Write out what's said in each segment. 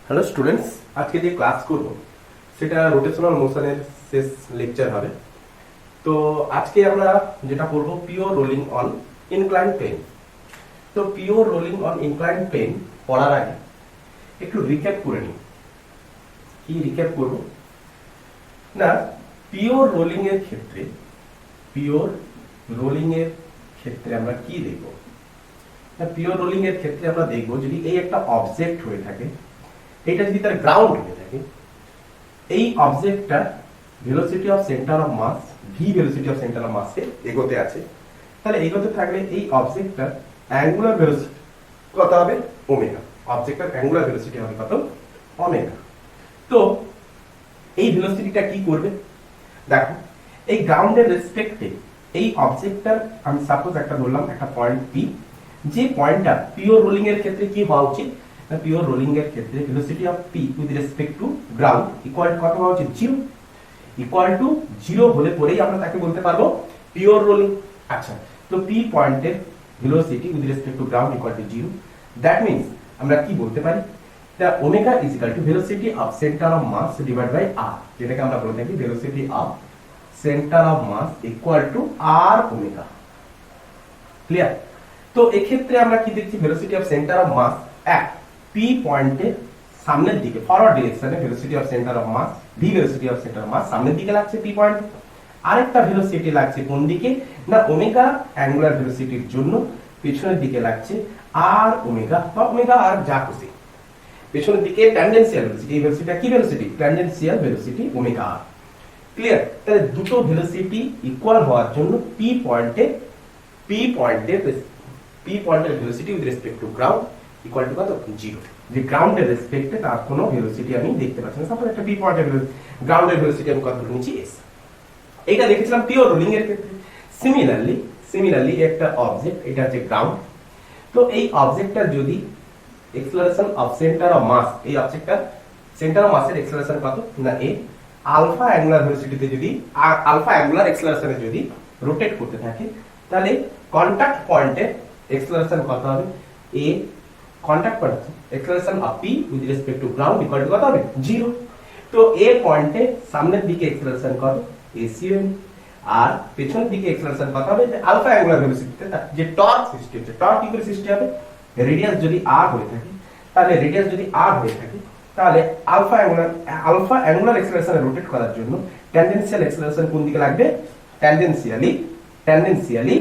Hello students, আজকে যে class করব সেটা রোটেশনাল মোশনের শেষ লেকচার হবে। তো আজকে আমরা যেটা করব pure rolling on incline plane. তো pure rolling on incline plane পড়ার আগে একটু রিক্যাপ করে নিই। কি রিক্যাপ করব না, পিওর রোলিং এর ক্ষেত্রে আমরা কি দেখব না, পিওর রোলিং এর ক্ষেত্রে আমরা দেখব যদি এই একটা অবজেক্ট হয়ে থাকে, এটা যদি তার গ্রাউন্ড হয়ে থাকে, এই অবজেক্টটা velocity of centre of mass velocity of centre of মাসে এগোতে আছে, তাহলে এগোতে থাকলে এই অবজেক্টটার অ্যাঙ্গুলার ভেলোসিটি কত হবে? ওমেগা। অবজেক্টটার অ্যাঙ্গুলার ভেলোসিটি হবে কত? ওমেগা। তো এই ভেলোসিটিটা কি করবে দেখো, এই গ্রাউন্ডের রেসপেক্টে এই অবজেক্টটার আমি সাপোজ একটা ধরলাম একটা পয়েন্ট পি, যে পয়েন্টটা পিওর রোলিং এর ক্ষেত্রে কি হওয়া উচিত? পিওর রোলিং এর ক্ষেত্রে velocity of P with respect to ground equal to কত হওয়া উচিত? 0। ইকুয়াল টু 0 হলে পরেই আমরা তাকে বলতে পারবো পিওর রোলিং। আচ্ছা, তো পি পয়েন্টের velocity with respect to ground equal to 0, that means আমরা কি বলতে পারি? The omega is equal to velocity of centre of mass divide by R, যেটাকে আমরা বলে থাকি velocity of centre of mass equal to R omega. Clear? তো এক্ষেত্রে আমরা কি দেখছি? Velocity of centre of mass এক পি পয়েন্টের সামনের দিকে ফরওয়ার্ড ডিরেকশনে velocity of centre of mass velocity of centre of মাস সামনের দিকে লাগছে পি পয়েন্ট। আরেকটা ভেলোসিটি লাগছে কোন দিকে না, ওমেগা অ্যাঙ্গুলার ভেলোসিটির জন্য পেছনের দিকে লাগছে আর ওমেগা বা ওমেগা আর যা খুশি, পেছনের দিকে ট্যানজেনশিয়াল ভেলোসিটি। এই ভেলোসিটিটা কি ভেলোসিটি? ট্যানজেনশিয়াল ভেলোসিটি ওমেগা আর। ক্লিয়ার? তাহলে দুটো ভেলোসিটি ইকুয়াল হওয়ার জন্য পি পয়েন্টের velocity with respect to ground equal to কত? 0। যে গ্রাউন্ডের রেসপেক্টে তার কোনো ভেলোসিটি আমি দেখতে পাচ্ছি না। সাপোজ একটা পি পয়েন্টের গ্রাউন্ডের ভেলোসিটি আমি কত ধরে নিচ্ছি? s। এইটা দেখেছিলাম পিওর রোলিং এর ক্ষেত্রে। সিমিলারলি একটা অবজেক্ট, এটা হচ্ছে গ্রাউন্ড। তো এই অবজেক্টটার যদি acceleration of centre of mass, এই অবজেক্টটার সেন্টার অফ মাসের এক্সেলারেশন কত না a, আলফা অ্যাঙ্গুলার ভেলোসিটিতে যদি আলফা অ্যাঙ্গুলার এক্সেলারেশনে যদি রোটেট করতে থাকে, তাহলে কন্টাক্ট পয়েন্টের এক্সেলারেশন কত হবে? a contact point acceleration of p with respect to ground equal to কত হবে? 0। তো a পয়েন্টে সামনের দিকে এক্সেলারেশন কত? acm। আর পেছনের দিকে এক্সেলারেশন কত হবে? আলফা অ্যাঙ্গুলার ভেলোসিটিতে যে টর্ক সৃষ্টি হচ্ছে, টর্ক কি করে সৃষ্টি হবে? রেডিয়াস যদি r হয়ে থাকে, তাহলে আলফা অ্যাঙ্গুলার এক্সেলারেশনে রোটেট করার জন্য ট্যানজেনশিয়াল এক্সেলারেশন কোন দিকে লাগবে? ট্যানজেনশিয়ালি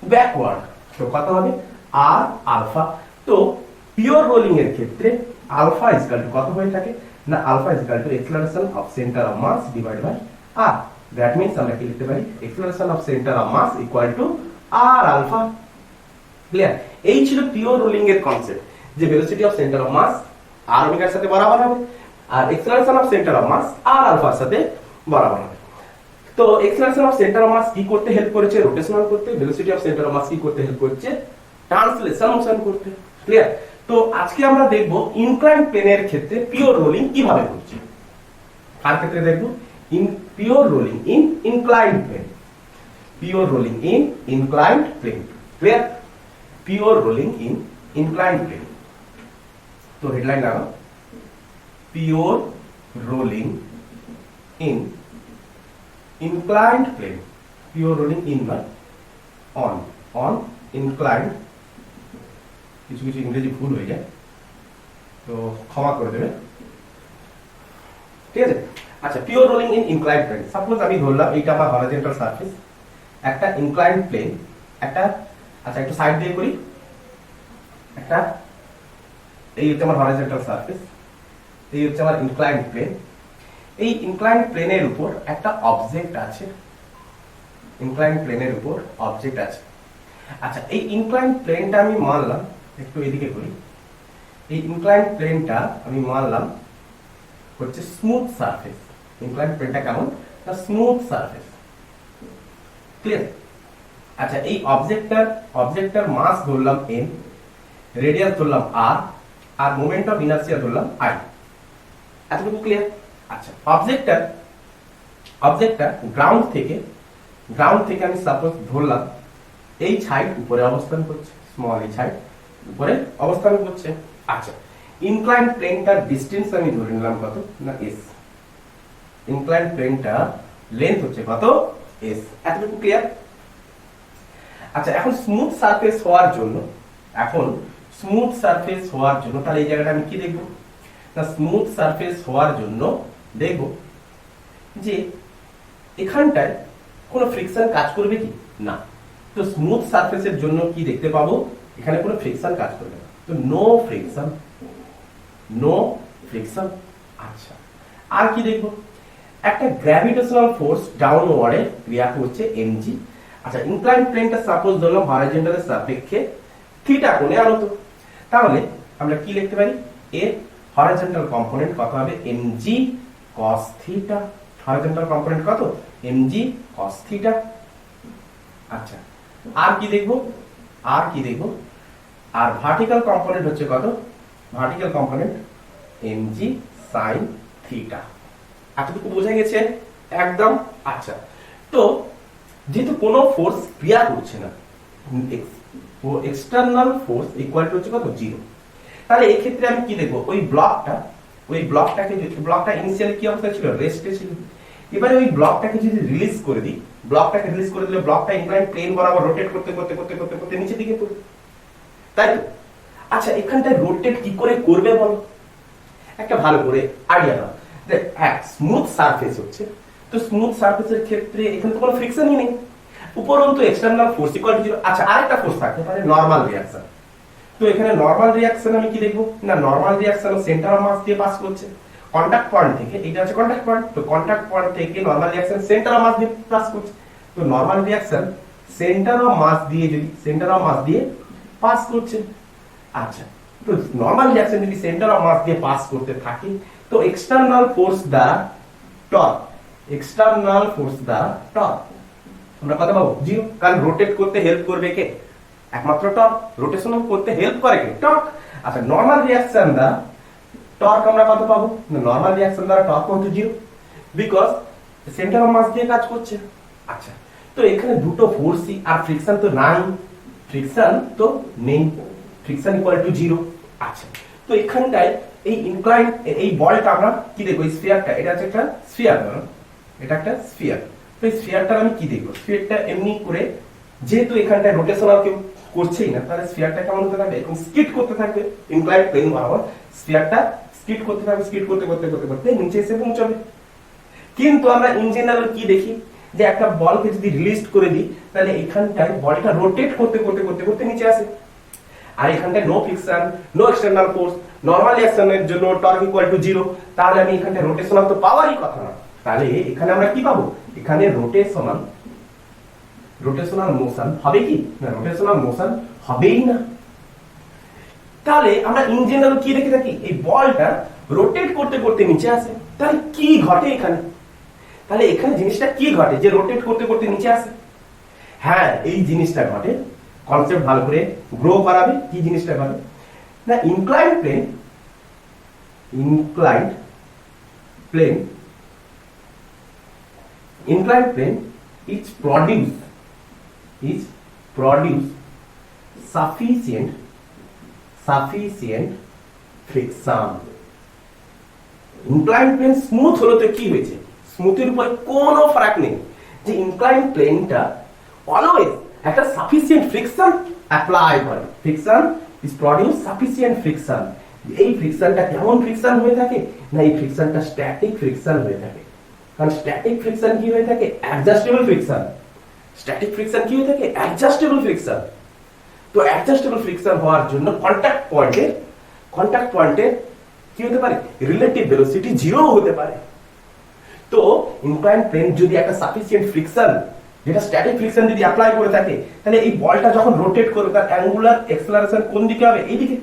ব্যাকওয়ার্ড। তো কত হবে? আর আলফা। তো পিওর রোলিং এর ক্ষেত্রে আলফা ইজ ইকুয়াল টু কত হয়ে থাকে না, alpha is equal to acceleration of centre of mass divide by R. That means আমরা কি লিখতে পারি? Acceleration of centre of mass equal to R alpha. Clear? এই ছিল পিওর রোলিং এর কনসেপ্ট, যে velocity of centre of mass R ওমেগার সাথে বরাবর হবে, আর acceleration of centre of mass R আলফার সাথে বরাবর হবে। তো acceleration of centre of mass কি করতে হেল্প করেছে? রোটেশনাল করতে। Velocity of centre of mass কি করতে হেল্প করছে? ট্রান্সলেশন মোশন করতে। ক্লিয়ার? তো আজকে আমরা দেখব ইনক্লাইন প্লেনের ক্ষেত্রে পিওর রোলিং কিভাবে করছে। কার ক্ষেত্রে দেখব? Pure rolling in inclined plane. Clear? Pure rolling in inclined plane. তো হেডলাইন লাগাও, pure rolling in inclined plane, pure rolling in বা on inclined, কিছু ইংরেজি ভুল হয়ে যায় তো ক্ষমা করে দেবে, ঠিক আছে? আচ্ছা, pure rolling in inclined plane. Suppose আমি ধরলাম এইটা আমার হরাইজন্টাল সারফেস, একটা ইনক্লাইন্ড প্লেন, একটা আচ্ছা একটু সাইড দিয়ে করি, একটা এই হচ্ছে আমার হরাইজন্টাল সারফেস, এই হচ্ছে আমার ইনক্লাইন্ড প্লেন। এই ইনক্লাইন্ড প্লেনের উপর একটা অবজেক্ট আছে, আচ্ছা এই ইনক্লাইন্ড প্লেনটা আমি মানলাম, একটু এদিকে করি, এই ইনক্লাইন্ড প্লেনটা আমি মানলাম হচ্ছে স্মুথ সারফেস। ইনক্লাইন্ড প্লেনটা কেমন না, স্মুথ সারফেস। ক্লিয়ার? আচ্ছা, এই অবজেক্টটার মাস ধরলাম m, রেডিয়াস ধরলাম r, আর মোমেন্ট অফ ইনার্সিয়া ধরলাম i। এতটুকু ক্লিয়ার? আচ্ছা, অবজেক্টটা গ্রাউন্ড থেকে আমি সাপোজ ধরলাম এই সাইড উপরে অবস্থান করছে, স্মল এই সাইড উপরে অবস্থান করছে। আচ্ছা, ইনক্লাইন্ড প্লেনটার ডিসটেন্স আমি ধরে নিলাম কত না এস, ইনক্লাইন্ড প্লেনটা লেন্থ হচ্ছে কত এস, এতটুকু ক্লিয়ার। আচ্ছা এখন স্মুথ সারফেস হওয়ার জন্য, এখন স্মুথ সারফেস হওয়ার জন্য তাহলে এই জায়গাটা আমি কি দেখব না স্মুথ সারফেস হওয়ার জন্য দেখব যে এখানটায় কোনো ফ্রিকশন কাজ করবে কি না। তো স্মুথ সারফেসের জন্য কি দেখতে পাবো, এখানে কোনো ফ্রিকশন কাজ করবে না, তো নো ফ্রিকশন, নো ফ্রিকশন। আচ্ছা আর কি দেখবো, একটা গ্র্যাভিটেশনাল ফোর্স ডাউনওয়ার্ডে ক্রিয়া করছে mg। আচ্ছা ইনক্লাইন্ড প্লেনটা সাপোজ ধরলাম হরাইজন্টালের সাপেক্ষে থিটা কোণে আনত, তাহলে আমরা কি লিখতে পারি, এর হরাইজন্টাল কম্পোনেন্ট কত হবে mg cos theta, horizontal component কত mg cos থিটা। আচ্ছা আর কি দেখবো, আর কি দেখবো, আর ভার্টিক্যাল কম্পোনেন্ট হচ্ছে কত, vertical component mg sin theta. এতটুকু বোঝা গেছে একদম। আচ্ছা তো যেহেতু কোনো ফোর্স ক্রিয়া করছে না, এক্সটার্নাল ফোর্স ইকুয়াল টু হচ্ছে কত জিরো, তাহলে এই ক্ষেত্রে আমি কি দেখবো, ওই ব্লকটা, ওই ব্লকটাকে, ব্লকটা ইনিশিয়ালি কি অবস্থায় ছিল রেস্টে ছিল, এবারে ওই ব্লকটাকে যদি রিলিজ করে দিই, ব্লকটাকে রিলিজ করে দিলে ব্লকটা ইনক্লাইন্ড প্লেন বরাবর রোটেট করতে করতে করতে করতে করতে নিচের দিকে পড়বে, তাই তো। আচ্ছা এখানটায় রোটেট কি করে করবে বলো, একটা ভালো করে আইডিয়া দাও। এক স্মুথ সারফেস হচ্ছে, তো স্মুথ সারফেসের ক্ষেত্রে এখানে তো কোনো ফ্রিকশনই নেই, উপরন্তু external force equal to zero. আচ্ছা আরেকটা ফোর্স থাকতে পারে নরমাল রিঅ্যাকশন, তো এখানে নরমাল রিঅ্যাকশন আমি কি দেখবো না normal reaction centre of mass দিয়ে পাস করছে, কন্টাক্ট পয়েন্ট থেকে, এটা হচ্ছে কন্টাক্ট পয়েন্ট, তো কন্টাক্ট পয়েন্ট থেকে normal reaction centre of mass দিয়ে পাস করছে, তো normal reaction centre of mass দিয়ে, যদি সেন্টার অফ মাস দিয়ে পাস করছে। আচ্ছা তো নরমাল রিঅ্যাকশন যদি সেন্টার অফ মাস দিয়ে পাস করতে থাকে, তো এক্সটার্নাল ফোর্স দ্বারা টর্ক, এক্সটার্নাল ফোর্স দ্বারা টর্ক আমরা কত পাবো জিরো, কারণ রোটেট করতে হেল্প করবে কে, একমাত্র টর্ক, রোটেশন করতে হেল্প করে কে টর্ক। আচ্ছা নরমাল রিঅ্যাকশন দ্বারা টর্ক আমরা কত পাবো না নরমাল রিঅ্যাকশন দ্বারা টর্ক হচ্ছে zero, because centre of mass দিয়ে কাজ করছে। আচ্ছা তো এখানে দুটো ফোর্সই, আর ফ্রিকশন তো নাই, ফ্রিকশন তো নেই, ফ্রিকশন ইকুয়াল টু জিরো। আচ্ছা তো এখানটায় এই ইনক্লাইন, এই বলটা আমরা কি দেখবো, এই স্ফিয়ারটা, এটা হচ্ছে একটা স্ফিয়ার, এটা একটা স্ফিয়ার, তো এই স্ফিয়ারটা আমি কি দেখবো, স্ফিয়ারটা এমনি করে, যেহেতু এখানটায় রোটেশনাল কেউ করছেই না, তাহলে স্ফিয়ারটা কেমন হতে থাকবে, এরকম স্কিড করতে থাকবে ইনক্লাইন্ড প্লেন বরাবর, স্ফিয়ারটা স্কিড করতে থাকবে, স্কিড করতে করতে করতে করতে নিচে এসে পৌঁছাবে। কিন্তু আমরা ইন জেনারেল কি দেখি, যে একটা বলকে যদি রিলিজ করে দিই, তাহলে এখানটায় বলটা রোটেট করতে করতে করতে করতে নিচে আসে, আর এখানটায় no friction, no external force, normal রিঅ্যাকশনের জন্য টর্ক ইকুয়াল টু জিরো, তাহলে আমি এখানটায় রোটেশনাল তো পাওয়ারই কথা না, তাহলে এখানে আমরা কি পাবো, এখানে রোটেশনাল, রোটেশনাল মোশন হবে কি না, রোটেশনাল মোশন হবেই না। তাহলে আমরা ইন জেনারেল কি দেখে থাকি, এই বলটা রোটেট করতে করতে নিচে আসে, তাহলে কি ঘটে এখানে, তাহলে এখানে জিনিসটা কি ঘটে যে রোটেট করতে করতে নিচে আসে, হ্যাঁ এই জিনিসটা ঘটে, কনসেপ্ট ভালো করে গ্রো করাবে, কি জিনিসটা ঘটে না inclined plane, inclined plane, inclined plane is produce sufficient friction। inclined plane smooth হলো তো কি হয়েছে, স্মুথের উপর কোনো ফারাক নেই, যে inclined প্লেনটা অলওয়েজ একটা সাফিসিয়েন্ট ফ্রিকশন অ্যাপ্লাই করে, friction is produce sufficient friction. এই ফ্রিকশনটা কেমন ফ্রিকশন হয়ে থাকে না, এই ফ্রিকশনটা স্ট্যাটিক ফ্রিকশন হয়ে থাকে, কারণ স্ট্যাটিক ফ্রিকশন কি হয়ে থাকে, অ্যাডজাস্টেবল ফ্রিকশন, স্ট্যাটিক ফ্রিকশন কি হয়ে থাকে, অ্যাডজাস্টেবল ফ্রিকশন। তো অ্যাডজাস্টেবল ফ্রিকশন হওয়ার জন্য কন্টাক্ট পয়েন্টে কি হতে পারে, রিলেটিভ ভেলোসিটি জিরো হতে পারে। তো ইনক্লাইন্ড প্লেন যদি একটা সাফিসিয়েন্ট ফ্রিকশন, যেটা স্ট্যাটিক ফ্রিকশন যদি অ্যাপ্লাই করে থাকে, তাহলে এই বলটা যখন রোটেট করবে তার অ্যাঙ্গুলার অ্যাক্সেলারেশন কোন দিকে হবে, এইদিকে,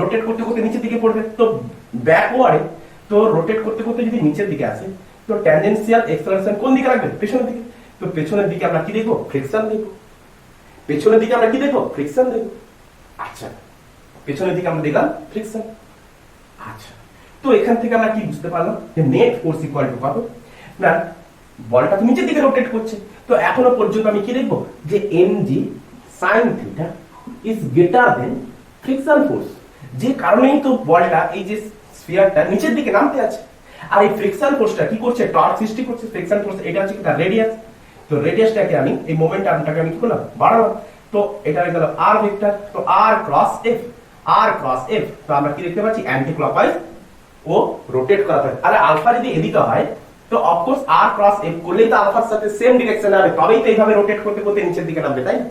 রোটেট করতে করতে নিচের দিকে পড়বে, তো ব্যাকওয়ার্ডে, তো রোটেট করতে করতে যদি নিচের দিকে আসে, তো ট্যানজেনশিয়াল অ্যাক্সেলারেশন কোন দিকে রাখবে, পেছনের দিকে, তো পেছনের দিকে আমরা কি দেখবো, ফ্রিকশন দেখবো, পেছনের দিকে আমরা কি দেখবো, ফ্রিকশন দেখবো। আচ্ছা পেছনের দিকে আমরা দেখলাম ফ্রিকশন। আচ্ছা তো এখান থেকে আমরা কি বুঝতে পারলাম, যে নেট ফোর্স ইকুয়াল টু কত না, বলটা তো নিচের দিকে রোটেট করছে, তো এখনো পর্যন্ত আমি কি দেখবো, যে mg sin theta is greater than friction force, যে কারণেই তো বলটা এই যে স্ফিয়ারটা নিচের দিকে নামতে আছে। আর এই ফ্রিকশন ফোর্সটা কি করছে, টর্ক সৃষ্টি করছে। ফ্রিকশন ফোর্স এটা হচ্ছে তার রেডিয়াস। তো রেডিয়াসটাকে আমি এই মোমেন্টামটাকে আমি কি করলাম, বাড়ালাম। তো এটা হয়ে গেল আর ভেক্টর। তো আর ক্রস এফ, আর ক্রস এফ। তো আমরা কি দেখতে পাচ্ছি, অ্যান্টি ক্লকওয়াইজ ও রোটেট করা হয়। আর আলফা যদি এদিকে হয় তো অফকোর্স আর ক্রস এফ করলেই তো আলফার সাথে সেম ডিরেকশনে হবে, তবেই তো এইভাবে রোটেট করতে করতে নিচের দিকে নামবে, তাই না?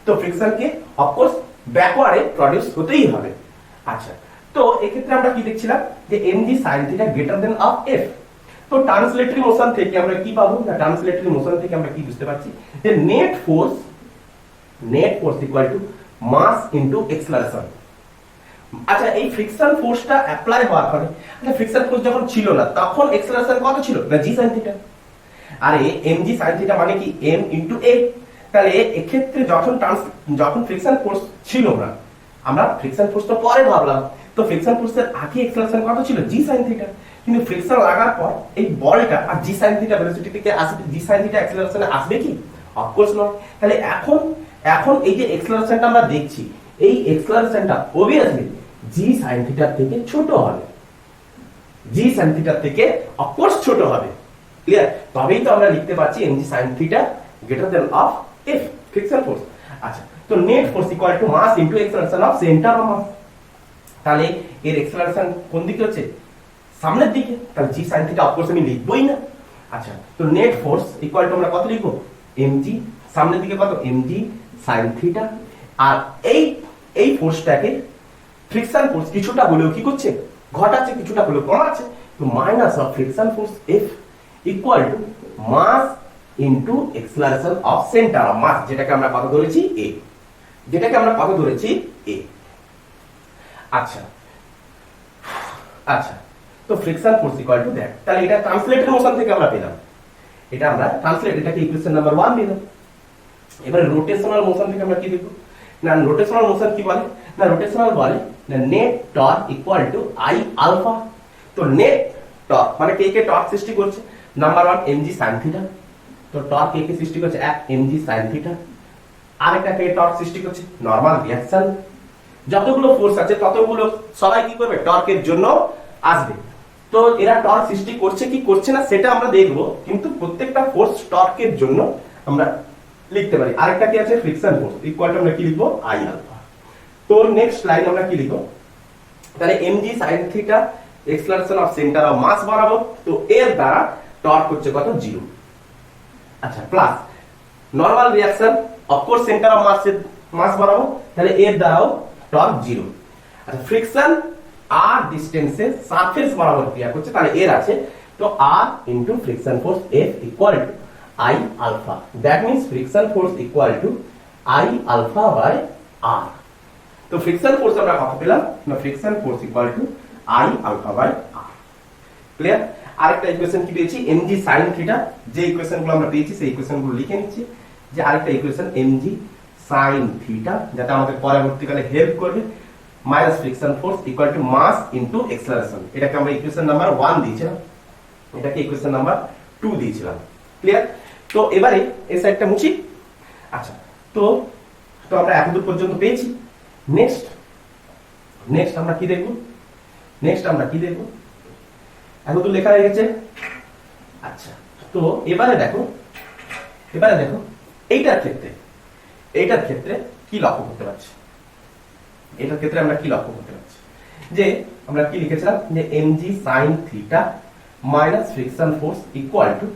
তো ফ্রিকশনকে অফকোর্স ব্যাকওয়ার্ডে প্রডিউস হতেই হবে। আচ্ছা, তো এক্ষেত্রে আমরা কি দেখছিলাম যে mg sin θ greater than of f। তো ট্রান্সলেটরি মোশন থেকে আমরা কি পাবো না, ট্রান্সলেটরি মোশন থেকে আমরা কি বুঝতে পারছি যে net force equal to mass into acceleration. আচ্ছা, এই ফ্রিকশন ফোর্সটা অ্যাপ্লাই হওয়ার পরে, আচ্ছা ফ্রিকশন ফোর্স যখন ছিল না তখন এক্সেলারেশন কত ছিল না, g sin θ। আরে mg sin θ মানে কি m ইনটু a। তাহলে এক্ষেত্রে যখন ফ্রিকশন ফোর্স ছিল না, আমরা ফ্রিকশন ফোর্স তো পরে ভাবলাম, তো ফ্রিকশন ফোর্সের আগে এক্সেলারেশন কত ছিল, g sin θ। কিন্তু ফ্রিকশন লাগার পর এই বলটা আর g sin θ ভেলোসিটি থেকে আসবে, g sin θ অ্যাক্সেলারেশনে আসবে কি, অফকোর্স নয়। তাহলে এখন এই যে এক্সেলারেশনটা আমরা দেখছি, এই এক্সেলারেশনটা obviously g sin θ থেকে ছোট হবে, g sin θ থেকে অফকোর্স ছোট হবে। ক্লিয়ার? তবেই তো আমরা লিখতে পাচ্ছি mg sin θ greater than of f, friction force. আচ্ছা, তো net force equal to mass into acceleration of centre of mass. তাহলে এর এক্সেলারেশন কোন দিকে হচ্ছে, সামনের দিকে। তাহলে g sin θ অফকোর্স আমি লিখবই না। আচ্ছা, তো নেট ফোর্স ইকুয়াল টু আমরা কত লিখবো, mg সামনের দিকে কত, mg sin θ। আর এই ফোর্সটাকে ফ্রিকশন ফোর্স কিছুটা হলেও কি করছে, ঘটাচ্ছে, কিছুটা হলেও কমাচ্ছে। তো minus of friction force f equal to mass into acceleration of centre of mass, যেটাকে আমরা কত ধরেছি a, আচ্ছা আচ্ছা, তো friction force equal to that. তাহলে এটা ট্রান্সলেটরি মোশন থেকে আমরা পেলাম, এটাকে ইকুয়েশন নাম্বার 1 দিলাম। এবারে রোটেশনাল মোশন থেকে আমরা কি দেখব না, রোটেশনাল মোশন কি বলে না, রোটেশনাল বলে না net torque equal to I alpha. তো নেট টর্ক মানে কে টর্ক সৃষ্টি করছে, নাম্বার 1 mg sin θ। তো টর্ক কে সৃষ্টি করছে, এক mg sin θ। আরেকটা কে টর্ক সৃষ্টি করছে, নরমাল রিঅ্যাকশন। যতগুলো ফোর্স আছে ততগুলো সবাই কি করবে, টর্কের জন্য আসবে। তো এরা টর্ক সৃষ্টি করছে কি করছে না সেটা আমরা দেখব, কিন্তু প্রত্যেকটা ফোর্স টর্কের জন্য আমরা লিখতে পারি। আরেকটা কি আছে, ফ্রিকশন ফোর্স ইকুয়াল টু আমরা কি লিখবো, আই আলফা। তো নেক্সট লাইন আমরা কি লিখব, তাহলে mg sin θ acceleration of centre of mass বাড়াবো, তো এর দ্বারা টর্ক হচ্ছে কত, 0। আচ্ছা, plus normal reaction of course centre of mass বাড়াবো, তাহলে এর দ্বারাও টর্ক 0। আচ্ছা, ফ্রিকশন আর ডিসটেন্সে সারফেস বরাবর ক্রিয়া করছে, তাহলে এর আছে তো r into friction force f equal to i alpha. That means friction force equal to i alpha by r। তো ফ্রিকশন ফোর্স আমরা কত পেলাম না, friction force equal to i alpha by r। Clear? আরেকটা ইকুয়েশন কি পেয়েছি, mg sin θ। যে ইকুয়েশনগুলো আমরা পেয়েছি সেই ইকুয়েশনগুলো লিখে নিচ্ছি। যে আরেকটা ইকুয়েশন mg sin θ, যেটা আমাদের পরবর্তীকালে হেল্প করবে, minus friction force equal to mass into acceleration. এটাকে আমরা ইকুয়েশন নাম্বার 1 দিয়েছিলাম, এটাকে ইকুয়েশন নাম্বার 2 দিয়েছিলাম। ক্লিয়ার? তো এবারে এই সাইডটা মুছি। আচ্ছা, তো আমরা এতদূর পর্যন্ত পেয়েছি। নেক্সট আমরা কি দেখব, এতদূর লেখা হয়ে গেছে। আচ্ছা, তো এবারে দেখো এইটার ক্ষেত্রে কি লক্ষ্য করতে পারছি, যে আমরা কি লিখেছিলাম যে mg sin θ minus friction force equal to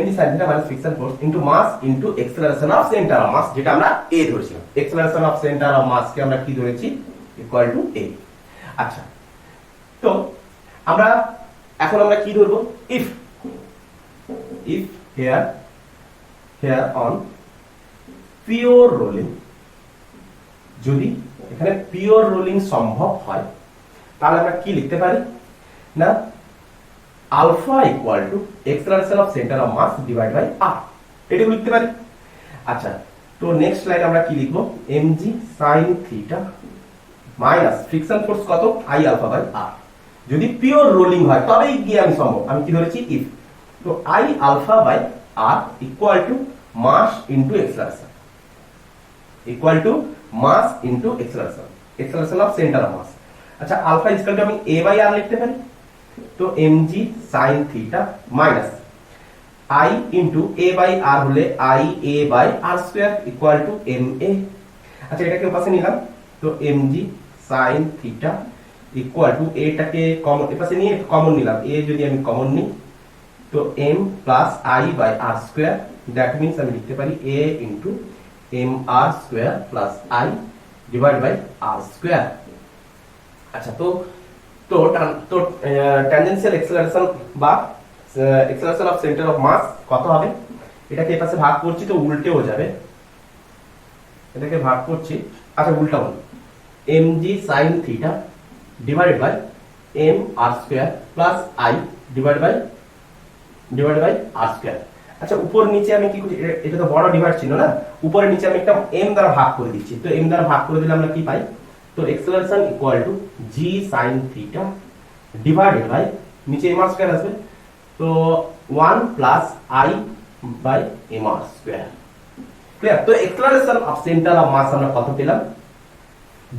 mg sin θ minus friction force into mass into acceleration of centre of mass, যেটা আমরা a ধরেছিলাম। Acceleration of centre of mass কে আমরা কি ধরেছি, ইকুয়াল টু a। আচ্ছা, তো এখন আমরা কি ধরবো, if here on pure rolling, যদি এখানে পিওর রোলিং সম্ভব হয় তাহলে আমরা কি লিখতে পারি না, alpha equal to acceleration of centre of mass divide by r, এটা লিখতে পারি। আচ্ছা, তো নেক্সট লাইন আমরা কি লিখবো, mg sin θ minus friction force কত, i আলফা বাই r। যদি পিওর রোলিং হয় তবেই গিয়ে আমি সম্ভব, আমি কি ধরেছি, ইফ। তো i alpha by r equal to mass into acceleration, acceleration of centre of mass. আচ্ছা আলফা ইকুয়াল টু আমি a বাই r লিখতে পারি, তো mg sin theta minus i into a by r হলে i a by r square equal to ma। আচ্ছা এটাকে পাশে নিলাম, তো mg sin theta equal to এটাকে কমন এপাশে নিয়ে কমন নিলাম, a যদি আমি কমন নিই তো m plus i by r square, that means আমি লিখতে পারি a into mr square plus i divide by r square. আচ্ছা তো তো তো ট্যানজেনশিয়াল অ্যাক্সেলারেশন বা acceleration of centre of mass কত হবে, এটাকে এই পাশে ভাগ করছি তো উল্টেও যাবে, এটাকে ভাগ করছি, আচ্ছা উল্টাও mg sin theta divided by mr square plus i divide by r square. আচ্ছা উপর নিচে আমি কি করছি, এটা তো বড় ডিভাইড ছিল না, উপরে নিচে আমি একটা m দ্বারা ভাগ করে দিচ্ছি, তো m দ্বারা ভাগ করে দিলে আমরা কি পাই, তো acceleration equal to g sin theta divided by নিচে mr স্কয়ার আসবে, তো 1 plus i by mr square. Clear? তো acceleration of centre of mass আমরা কত পেলাম,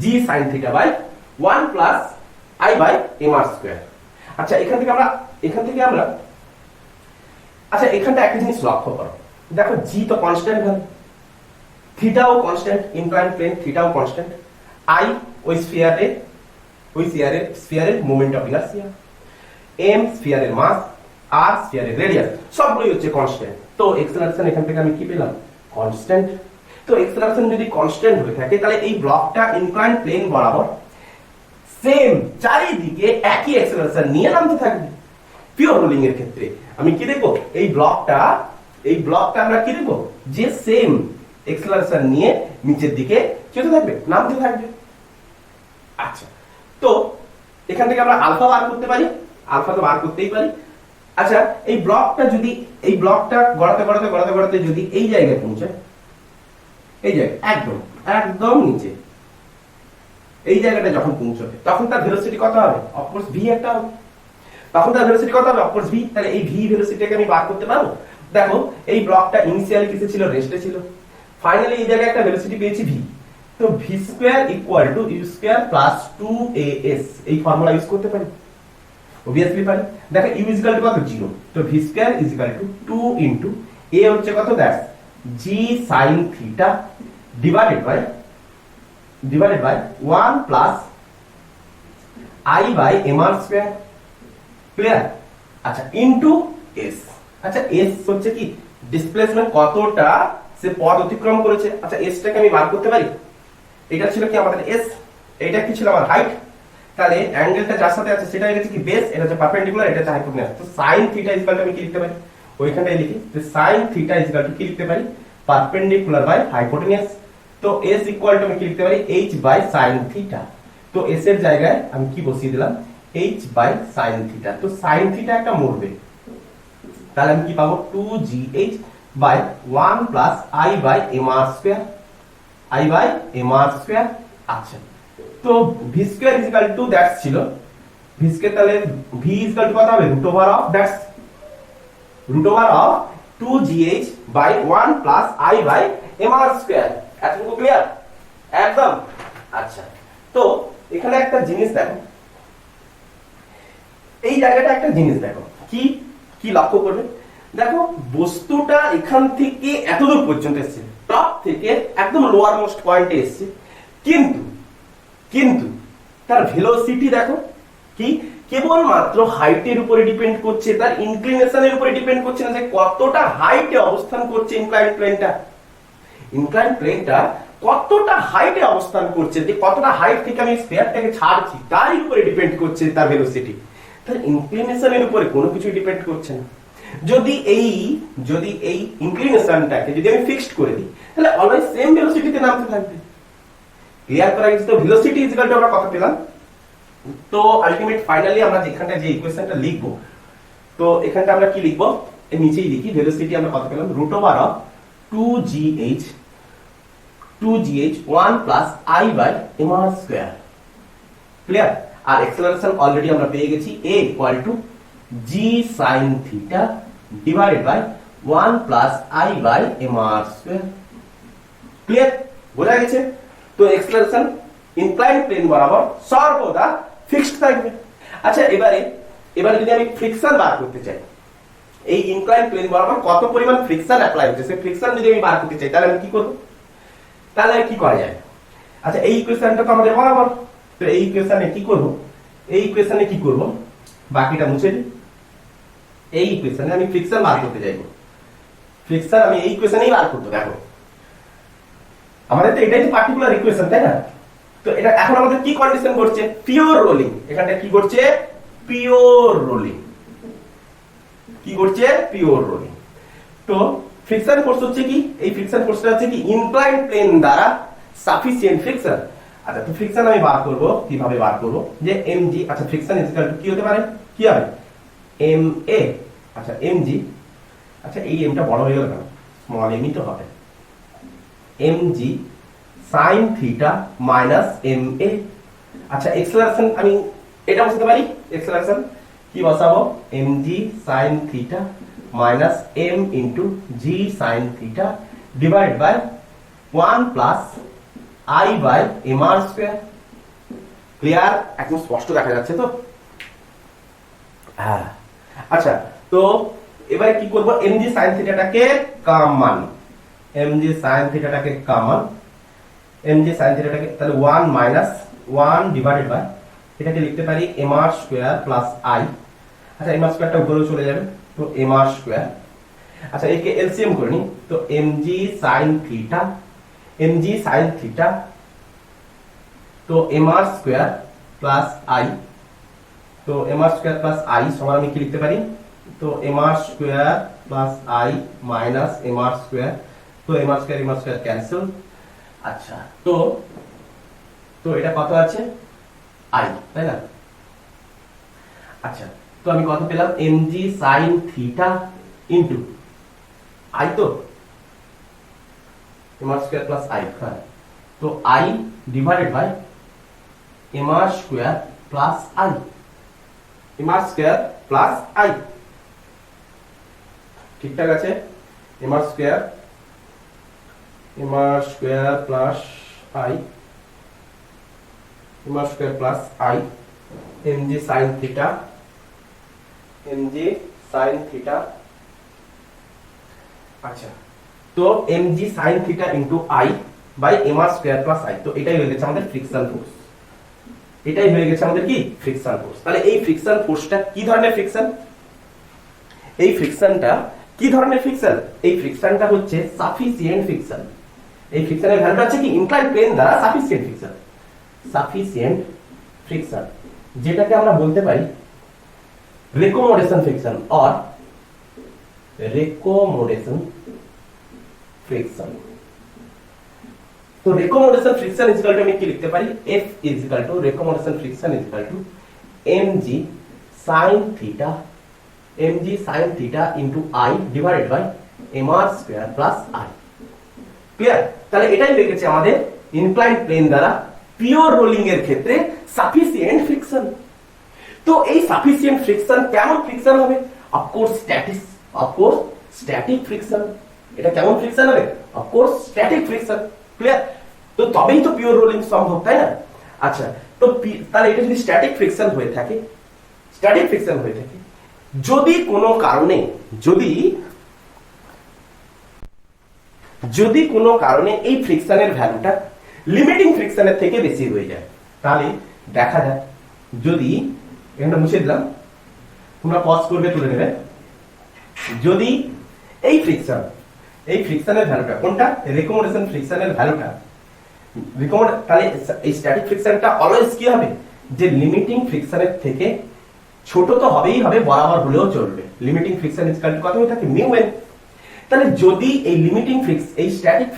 g sin theta by 1 plus i by mr square. আচ্ছা এখান থেকে আমরা আচ্ছা এখানটা একটা জিনিস লক্ষ্য করো, দেখো g তো কনস্ট্যান্ট ভ্যালু, থিটাও কনস্ট্যান্ট, ইনক্লাইন্ড প্লেন থিটাও কনস্ট্যান্ট, i ওই স্ফিয়ারের মোমেন্ট অফ ইনারশিয়া, m স্ফিয়ারের মাস, r স্ফিয়ারের রেডিয়াস, সবগুলোই হচ্ছে কনস্ট্যান্ট। তো অ্যাক্সেলারেশন এখান থেকে আমি কি পেলাম, কনস্ট্যান্ট। তো অ্যাক্সেলারেশন যদি কনস্ট্যান্ট হয়ে থাকে তাহলে এই ব্লকটা ইনক্লাইন্ড প্লেন বরাবর সেম চারিদিকে একই অ্যাক্সেলারেশন নিয়ে নামতে থাকবে। পিওর রোলিং এর ক্ষেত্রে আমি কি দেখব, এই ব্লকটা আমরা কি দেখব, যে সেম অ্যাক্সেলারেশন নিয়ে নিচের দিকে চলতে থাকবে, নামতে থাকবে। আচ্ছা তো এখান থেকে আমরা আলফা বার করতে পারি, আলফা তো বার করতেই পারি। আচ্ছা এই ব্লকটা গড়াতে যদি এই জায়গায় পৌঁছায়, এই জায়গায় একদম নিচে এই জায়গাটা যখন পৌঁছবে তখন তার ভেলোসিটি কত হবে, অফকোর্স v একটা হবে, তখন তার ভেলোসিটি কত হবে, অফকোর্স v। তাহলে এই v ভেলোসিটিকে আমি বার করতে পারবো। দেখো এই ব্লকটা ইনিশিয়ালি কিসে ছিল, রেস্টে ছিল, ফাইনালি এই জায়গায় একটা ভেলোসিটি পেয়েছি v, তো v square equal two u square plus 2as, এই ফর্মুলা ইউজ করতে পারি, obviously পারি। দেখো u ইকুয়াল টু কত, 0, তো v square equal to 2 into a হচ্ছে কত, that's g sin theta divided by 1 plus i by mr square. Clear? আচ্ছা ইনটু s, আচ্ছা s হচ্ছে কি ডিসপ্লেসমেন্ট, কতটা সে পথ অতিক্রম করেছে। আচ্ছা s টাকে আমি বার করতে পারি, এটা ছিল কি আমাদের s, এটা কি ছিল আমার হাইট, তাহলে অ্যাঙ্গেলটা যার সাথে আছে সেটা হচ্ছে কি বেস, এটা হচ্ছে পারপেন্ডিকুলার, এটা হচ্ছে হাইপোটেনাস। তো sin থিটা ইকুয়াল টু আমি কি লিখতে পারি, ওইখানটায় লিখি যে sin থিটা ইকুয়াল টু কি লিখতে পারি, পারপেন্ডিকুলার বাই হাইপোটেনাস। তো s ইকুয়াল টু আমি কি লিখতে পারি, h বাই sin থিটা। তো s এর জায়গায় আমি কি বসিয়ে দিলাম, h বাই sin থিটা। তো sin থিটা একটা মরবে, তাহলে আমি কি পাবো, 2gh by 1 plus i by mr square, i by mr square. আচ্ছা তো v square equal to that's ছিল v স্কয়ার, তাহলে v ইকুয়াল টু কত হবে, root over of 2gh by 1 plus i by mr square. এতটুকু clear একদম? আচ্ছা তো এখানে একটা জিনিস দেখো, এই জায়গাটা একটা জিনিস দেখো, কি লক্ষ্য করবে, দেখো বস্তুটা এখান থেকে এতদূর পর্যন্ত এসেছে, টপ থেকে একদম লোয়ার মোস্ট পয়েন্টে এসেছে, কিন্তু তার ভেলোসিটি দেখো কি কেবলমাত্র হাইটের উপরে ডিপেন্ড করছে, তার ইনক্লিনেশনের উপরে ডিপেন্ড করছে না যে কতটা হাইটে অবস্থান করছে ইনক্লাইন্ড প্লেনটা কতটা হাইটে অবস্থান করছে, যে কতটা হাইট থেকে আমি স্ফিয়ারটাকে ছাড়ছি তার উপরে ডিপেন্ড করছে তার ভেলোসিটি, তার ইনক্লিনেশনের উপরে কোনো কিছু ডিপেন্ড করছে না। যদি এই ইনক্লিনেশনটাকে যদি আমি ফিক্সড করে দিই তাহলে অলওয়েজ সেম ভেলোসিটিতে নামতে থাকবে। ক্লিয়ার করা গেছে? তো ভেলোসিটি ইকুয়াল টু আমরা কত পেলাম, তো আলটিমেট ফাইনালি আমরা যেখানটা যে ইকুয়েশনটা লিখব, তো এখানটা আমরা কি লিখব, এর নিচেই লিখি, ভেলোসিটি আমরা কত পেলাম, root over of 2gh 1 plus i by mr square. Clear? আর অ্যাক্সেলারেশন অলরেডি আমরা পেয়ে গেছি, a equal to g sin theta divided by 1 plus i by mr square. Clear? বোঝা গেছে? তো অ্যাক্সেলারেশন ইনক্লাইন্ড প্লেন বরাবর সর্বদা ফিক্সড থাকবে। আচ্ছা এবারে যদি আমি ফ্রিকশন বার করতে চাই, এই ইনক্লাইন প্লেন বরাবর কত পরিমাণ ফ্রিকশন অ্যাপ্লাই হচ্ছে, সেই ফ্রিকশন যদি আমি বার করতে চাই তাহলে আমি কি করব? তাহলে কি করা যায়? আচ্ছা এই ইকুয়েশনটা তো আমাদের বরাবর, তো এই ইকুয়েশনে কি করব? এই ইকুয়েশনে কি করব? বাকিটা মুছে দিই। এই ইকুয়েশনে আমি ফ্রিকশন বার করতে চাইবো, ফ্রিকশন আমি এই ইকুয়েশনেই বার করতে, দেখো আমাদের তো এটাই তো পার্টিকুলার ইকুয়েশন, তাই না? তো এটা এখন আমাদের কি কন্ডিশন করছে? Pure rolling. এখানটা কি করছে? Pure rolling. কি করছে? Pure rolling. তো ফ্রিকশন ফোর্স হচ্ছে কি? এই ফ্রিকশন ফোর্সটা হচ্ছে কি ইনক্লাইন প্লেন দ্বারা সাফিসিয়েন্ট ফ্রিকশন। আচ্ছা তো ফ্রিকশন আমি বার করব, কিভাবে বার করব? যে mg, আচ্ছা ফ্রিকশন ইকুয়াল টু কি হতে পারে? কি হবে? ma। আচ্ছা mg, আচ্ছা এই m টা বড় হয়ে গেল না, স্মল m ই তো হবে। mg sin theta minus ma। আচ্ছা এক্সেলারেশন আমি এটা বসাতে পারি, এক্সেলারেশন কি বসাবো? mg sin theta minus m into g sin theta divide by 1 plus i by mr square. Clear? একদম স্পষ্ট দেখা যাচ্ছে তো? হ্যাঁ। আচ্ছা তো এবারে কি করব? mg sin থিটাটাকে কমন, mg sin থিটাটাকে কমন, mg sin থিটাটাকে তাহলে 1 মাইনাস 1 ডিভাইডেড বাই এটাকে লিখতে পারি mr স্কয়ার প্লাস i। আচ্ছা mr স্কয়ারটা উপরে চলে যাবে, তো mr স্কয়ার। আচ্ছা একে এলসিএম করে নি, তো mg sin theta, mg sin theta, তো mr স্কয়ার প্লাস i, তো mr স্কয়ার প্লাস i সমান আমি কি লিখতে পারি? তো mr square plus i minus mr square, তো mr স্কয়ার ক্যান্সেল। আচ্ছা তো এটা কত আছে? i, তাই না? আচ্ছা তো আমি কত পেলাম? mg sin theta into i, তো mr স্কয়ার প্লাস i, হ্যাঁ, তো i divided by mr square plus i, mr square plus i। ঠিকঠাক আছে? mr square plus i, mr square plus i, mg sin theta, mg sin theta. আচ্ছা তো mg sin theta into i by mr square plus i, তো এটাই হয়ে গেছে আমাদের friction force. এটাই হয়ে গেছে আমাদের কি? Friction force. তাহলে এই ফ্রিকশন ফোর্সটা কি ধরনের ফ্রিকশন? এই ফ্রিকশনটা কি ধরনের ফ্রিকশন? এই ফ্রিকশনটা হচ্ছে সাফিসিয়েন্ট ফ্রিকশন। এই ফ্রিকশনের ভ্যালুটা হচ্ছে কি ইনক্লাইন প্লেন দ্বারা সাফিসিয়েন্ট ফ্রিকশন, সাফিসিয়েন্ট ফ্রিকশন, যেটাকে আমরা বলতে পারি recommendation friction or recommendation friction. তো recommendation friction is equal to আমি কি লিখতে পারি? F is equal to recommendation friction is equal to mg sin theta, mg sin theta into i divided by mr square plus i। Clear? তাহলে এটাই হয়ে গেছে আমাদের ইনক্লাইন প্লেন দ্বারা পিওর রোলিং এর ক্ষেত্রে সাফিসিয়েন্ট ফ্রিকশন। তো এই সাফিসিয়েন্ট ফ্রিকশন কেমন ফ্রিকশন হবে? Of course static friction. এটা কেমন ফ্রিকশন হবে? Of course static friction. ক্লিয়ার? তো তবেই তো পিওর রোলিং সম্ভব, তাই না? আচ্ছা তো তাহলে এটা যদি স্ট্যাটিক ফ্রিকশন হয়ে থাকে, যদি কোনো কারণে এই ফ্রিকশনের ভ্যালুটা লিমিটিং ফ্রিকশনের থেকে বেশি হয়ে যায়, তাহলে দেখা যায়, যদি এখানটা মুছে দিলাম, তোমরা পজ করবে, তুলে নেবে, যদি এই ফ্রিকশনের ভ্যালুটা কোনটা? রেকোমোডেশন ফ্রিকশনের ভ্যালুটা তাহলে এই স্ট্যাটিক ফ্রিকশনটা অলওয়েজ কি হবে? যে লিমিটিং ফ্রিকশনের থেকে ছোট তো হবেই হবে, বরাবর হলেও চলবে। Limiting friction is equal to কত হয়ে থাকে? Mu n। তাহলে যদি এই স্ট্যাটিক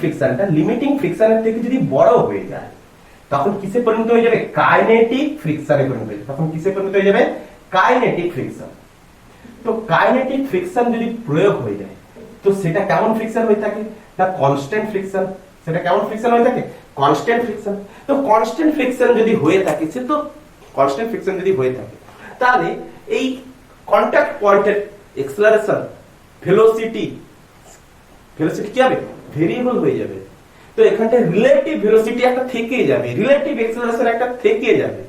ফ্রিকশনটা লিমিটিং ফ্রিকশনের থেকে যদি বড় হয়ে যায়, তখন কিসে পরিণত হয়ে যাবে? কাইনেটিক ফ্রিকশনে পরিণত হয়ে যাবে। তখন কিসে পরিণত হয়ে যাবে? Kinetic friction. তো কাইনেটিক ফ্রিকশন যদি প্রয়োগ হয়ে যায়, তো সেটা কেমন ফ্রিকশন হয়ে থাকে? না কনস্ট্যান্ট ফ্রিকশন। সেটা কেমন ফ্রিকশন হয়ে থাকে? Constant friction. তো কনস্ট্যান্ট ফ্রিকশন যদি হয়ে থাকে, তাহলে এই কন্টাক্ট পয়েন্টের অ্যাক্সেলারেশন ভেলোসিটি কি হবে? ভেরিয়েবল হয়ে যাবে। তো তো এখানটায় রিলেটিভ ভেলোসিটি একটা থেকে যাবে, রিলেটিভ অ্যাক্সেলারেশন একটা থেকে যাবে,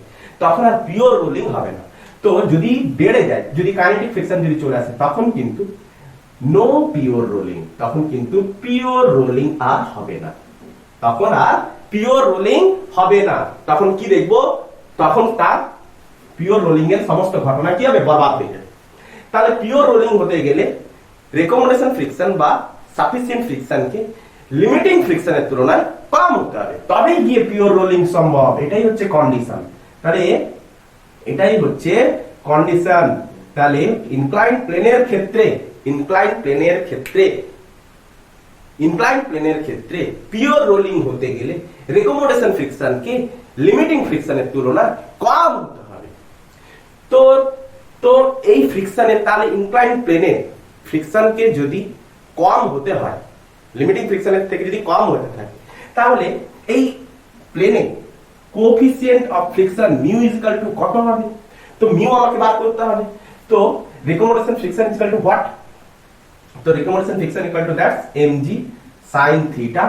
তখন আর পিওর রোলিং হবে না। তো যদি বেড়ে যায়, যদি কাইনেটিক ফ্রিকশন যদি চলে আসে, তখন কিন্তু নো পিওর রোলিং, তখন কিন্তু পিওর রোলিং আর হবে না, তখন আর পিওর রোলিং হবে না। তখন কি দেখবো, তখন তার পিওর রোলিং এর সমস্ত ঘটনা কি হবে, বরবাদ হয়ে যাবে। তাহলে পিওর রোলিং হতে গেলে রেকমেন্ডেশন ফ্রিকশন বা সাফিসিয়েন্ট ফ্রিকশনকে লিমিটিং ফ্রিকশনের তুলনায় কম হতে হবে, তবেই গিয়ে পিওর রোলিং সম্ভব। এটাই হচ্ছে কন্ডিশন। তাহলে এটাই হচ্ছে কন্ডিশন। তাহলে ইনক্লাইন্ড প্লেনের ক্ষেত্রে, ইনক্লাইন্ড প্লেনের ক্ষেত্রে পিওর রোলিং হতে গেলে রেকমেন্ডেশন ফ্রিকশনকে লিমিটিং ফ্রিকশনের তুলনায় কম হতে হবে। তো এই ফ্রিকশনের, তাহলে ইনক্লাইন্ড প্লেনে ফ্রিকশনকে যদি কম হতে হয়, লিমিটিং ফ্রিকশনের থেকে যদি কম হতে থাকে, তাহলে এই প্লেনে coefficient of friction mu equal to কত হবে? তো মিউ আমাকে বার করতে হবে। তো recommendation friction equal to what? তো recommendation friction equal to that's mg sin theta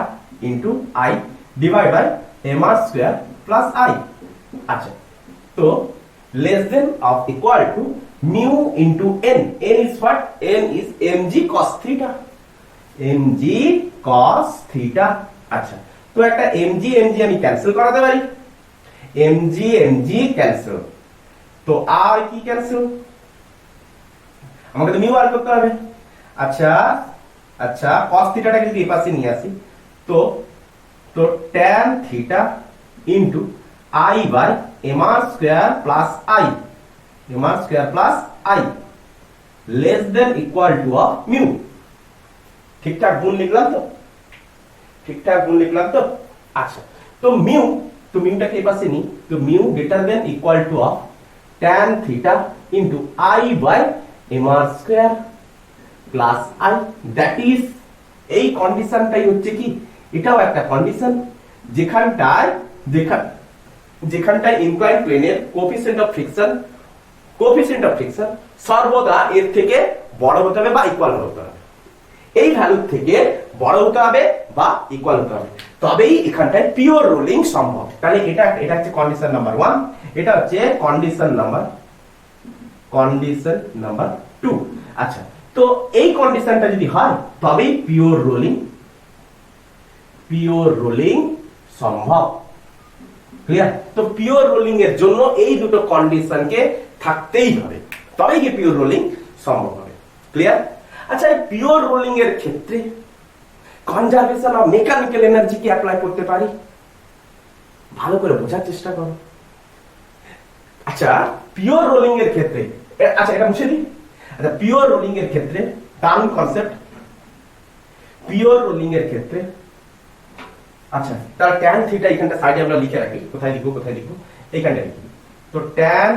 into i divide by mr square plus i। আচ্ছা, তো less than of equal to mu into n, n is what? n is mg cos theta, mg cos theta। আচ্ছা, তো একটা mg আমি cancel করাতে পারি, mg cancel, তো আর কি ক্যান্সেল, আমাকে তো মিউ বার করতে হবে। আচ্ছা cos থিটাটাকে যদি এই পাশে নিয়ে আসি, তো tan theta into i by mr square plus i, mr square plus i less than equal to of mu. ঠিকঠাক গুণ লিখলাম তো? ঠিকঠাক গুণ লিখলাম তো? আচ্ছা, তো মিউটাকে এই পাশে নিই, তো mu greater than equal to of tan theta into i by mr square plus i, that is, এই কন্ডিশনটাই হচ্ছে কি, এটাও একটা কন্ডিশন যেখানটায় ইনক্লাইন্ড প্লেনের কোএফিসিয়েন্ট অফ ফ্রিকশন সর্বদা এর থেকে বড় হতে হবে বা ইকুয়াল হতে হবে, এই ভ্যালুর থেকে বড় হতে হবে বা ইকুয়াল হতে হবে, তবেই এখানটায় পিওর রোলিং সম্ভব। তাহলে এটা হচ্ছে কন্ডিশন নাম্বার 1, এটা হচ্ছে কন্ডিশন নাম্বার 2। আচ্ছা, তো এই কন্ডিশনটা যদি হয় তবেই পিওর রোলিং সম্ভব। ক্লিয়ার? তো পিওর রোলিং এর জন্য এই দুটো কন্ডিশনকে থাকতেই হবে, তবেই কি পিওর রোলিং সম্ভব হবে। ক্লিয়ার? আচ্ছা, এই পিওর রোলিং এর ক্ষেত্রে কনজারভেশন অফ মেকানিক্যাল এনার্জি কি অ্যাপ্লাই করতে পারি? ভালো করে বোঝার চেষ্টা করো। আচ্ছা, পিওর রোলিং এর ক্ষেত্রে, আচ্ছা এটা মুছে দিই। আচ্ছা, পিওর রোলিং এর ক্ষেত্রে দারুণ কনসেপ্ট। পিওর রোলিং এর ক্ষেত্রে, আচ্ছা তাহলে tan থিটা এখানটা সাইডে আমরা লিখে রাখি, কোথায় লিখবো এইখানটা লিখি। তো tan,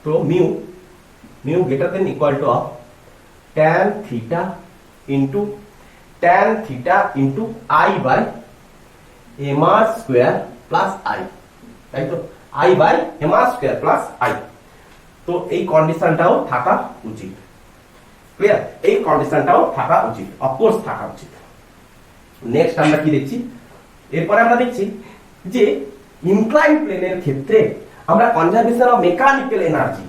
তো mu greater than equal to of tan theta into i by mr square plus i, তাই তো, i by mr square plus i। তো এই কন্ডিশনটাও থাকা উচিত। ক্লিয়ার? এই কন্ডিশনটাও থাকা উচিত, অফকোর্স থাকা উচিত। নেক্সট আমরা কি দেখছি, এরপরে আমরা দেখছি যে ইনক্লাইন্ড প্লেনের ক্ষেত্রে আমরা conservation of mechanical energy,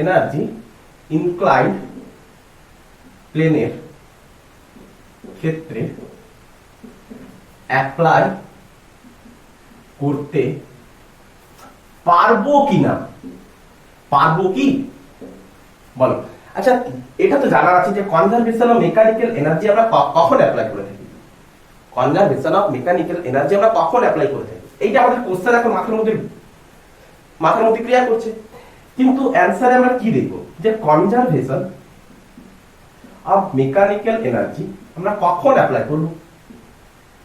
energy inclined প্লেনের ক্ষেত্রে অ্যাপ্লাই করতে পারবো কিনা, পারবো কি বলো? আচ্ছা, এটা তো জানা আছে যে কনজারভেশন অফ মেকানিক্যাল এনার্জি আমরা কখন অ্যাপ্লাই করে থাকি, কনজারভেশন অফ মেকানিক্যাল এনার্জি আমরা কখন অ্যাপ্লাই করে থাকি, এইটা আমাদের কোশ্চেন এখন মাথার মধ্যে ক্রিয়া করছে, কিন্তু অ্যানসারে আমরা কি দেখবো যে কনজারভেশন অফ মেকানিক্যাল এনার্জি আমরা কখন অ্যাপ্লাই করব,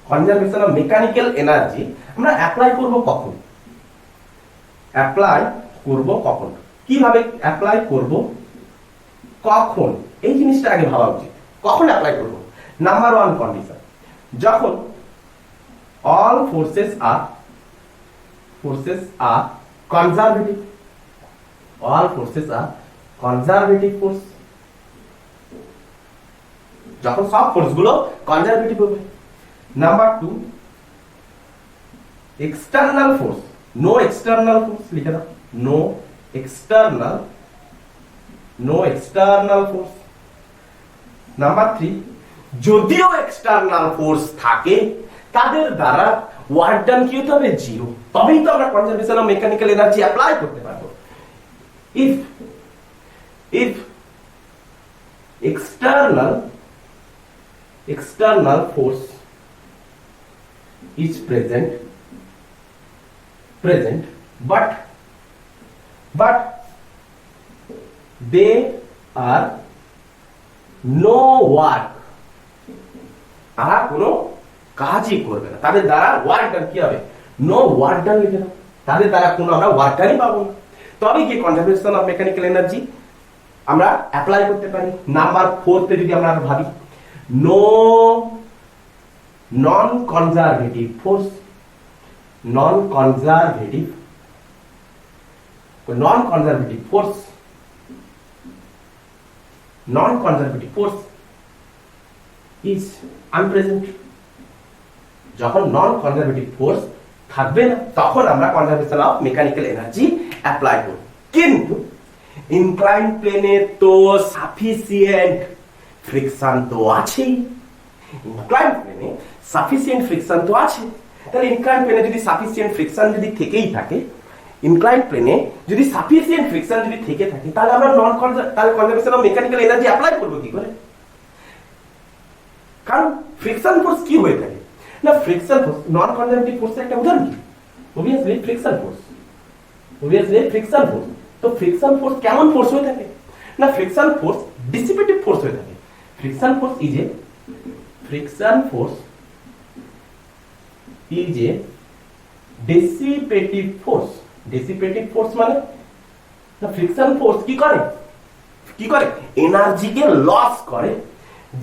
কনজারভেশন অফ মেকানিক্যাল এনার্জি আমরা অ্যাপ্লাই করব কখন, কিভাবে অ্যাপ্লাই করব, কখন, এই জিনিসটা আগে ভাবা উচিত। কখন অ্যাপ্লাই করব? নাম্বার 1 কন্ডিশন, যখন all forces are forces are conservative. All forces are conservative force. যখন সব ফোর্স গুলো কনজারভেটিভ হবে। Number 2, external force, no external force লিখে দাও, নো এক্সটার্নাল ফোর্স। নাম্বার 3, যদিও এক্সটার্নাল ফোর্স থাকে তাদের দ্বারা ওয়ার্ক ডান কি হতে হবে? 0, তবেই তো আমরা conservation of mechanical energy apply করতে পারবো। if external force is present but they are no work, তারা কোনো কাজই করবে না, তাদের দ্বারা ওয়ার্ক ডান কি হবে? নো ওয়ার্ক ডান লিখে দাও, তাদের দ্বারা কোনো আমরা ওয়ার্ক ডানই পাবো না, তবে কি কনজারভেশন অফ মেকানিক্যাল এনার্জি আমরা অ্যাপ্লাই করতে পারি। নাম্বার 4 তে যদি আমরা ভাবি, no non conservative force is unpresent. যখন নন কনজারভেটিভ ফোর্স থাকবে না তখন আমরা conservation of mechanical energy apply করব। কিন্তু ইনক্লাইন্ড প্লেনে তো সাফিসিয়েন্ট ফ্রিকশন তো আছেই, ইনক্লাইন্ড প্লেনে সাফিসিয়েন্ট ফ্রিকশন তো আছে। তাহলে ইনক্লাইন্ড প্লেনে যদি সাফিসিয়েন্ট ফ্রিকশন যদি থেকেই থাকে, ইনক্লাইন্ড প্লেনে যদি সাফিসিয়েন্ট ফ্রিকশন যদি থেকে থাকে, তাহলে আমরা তাহলে conservation of mechanical energy apply করব কি করে? কারণ ফ্রিকশন ফোর্স কি হয়ে থাকে না, ফ্রিকশন ফোর্স নন কনজারভেটিভ ফোর্সের একটা উদাহরণ কি? obviously friction force. তো ফ্রিকশন ফোর্স কেমন ফোর্স হয়ে থাকে না, ফ্রিকশন ফোর্স ডিসিপেটিভ ফোর্স হয়ে থাকে। Friction force is a ডিসিপেটিভ force মানে ফ্রিকশন ফোর্স কি করে? এনার্জিকে লস করে।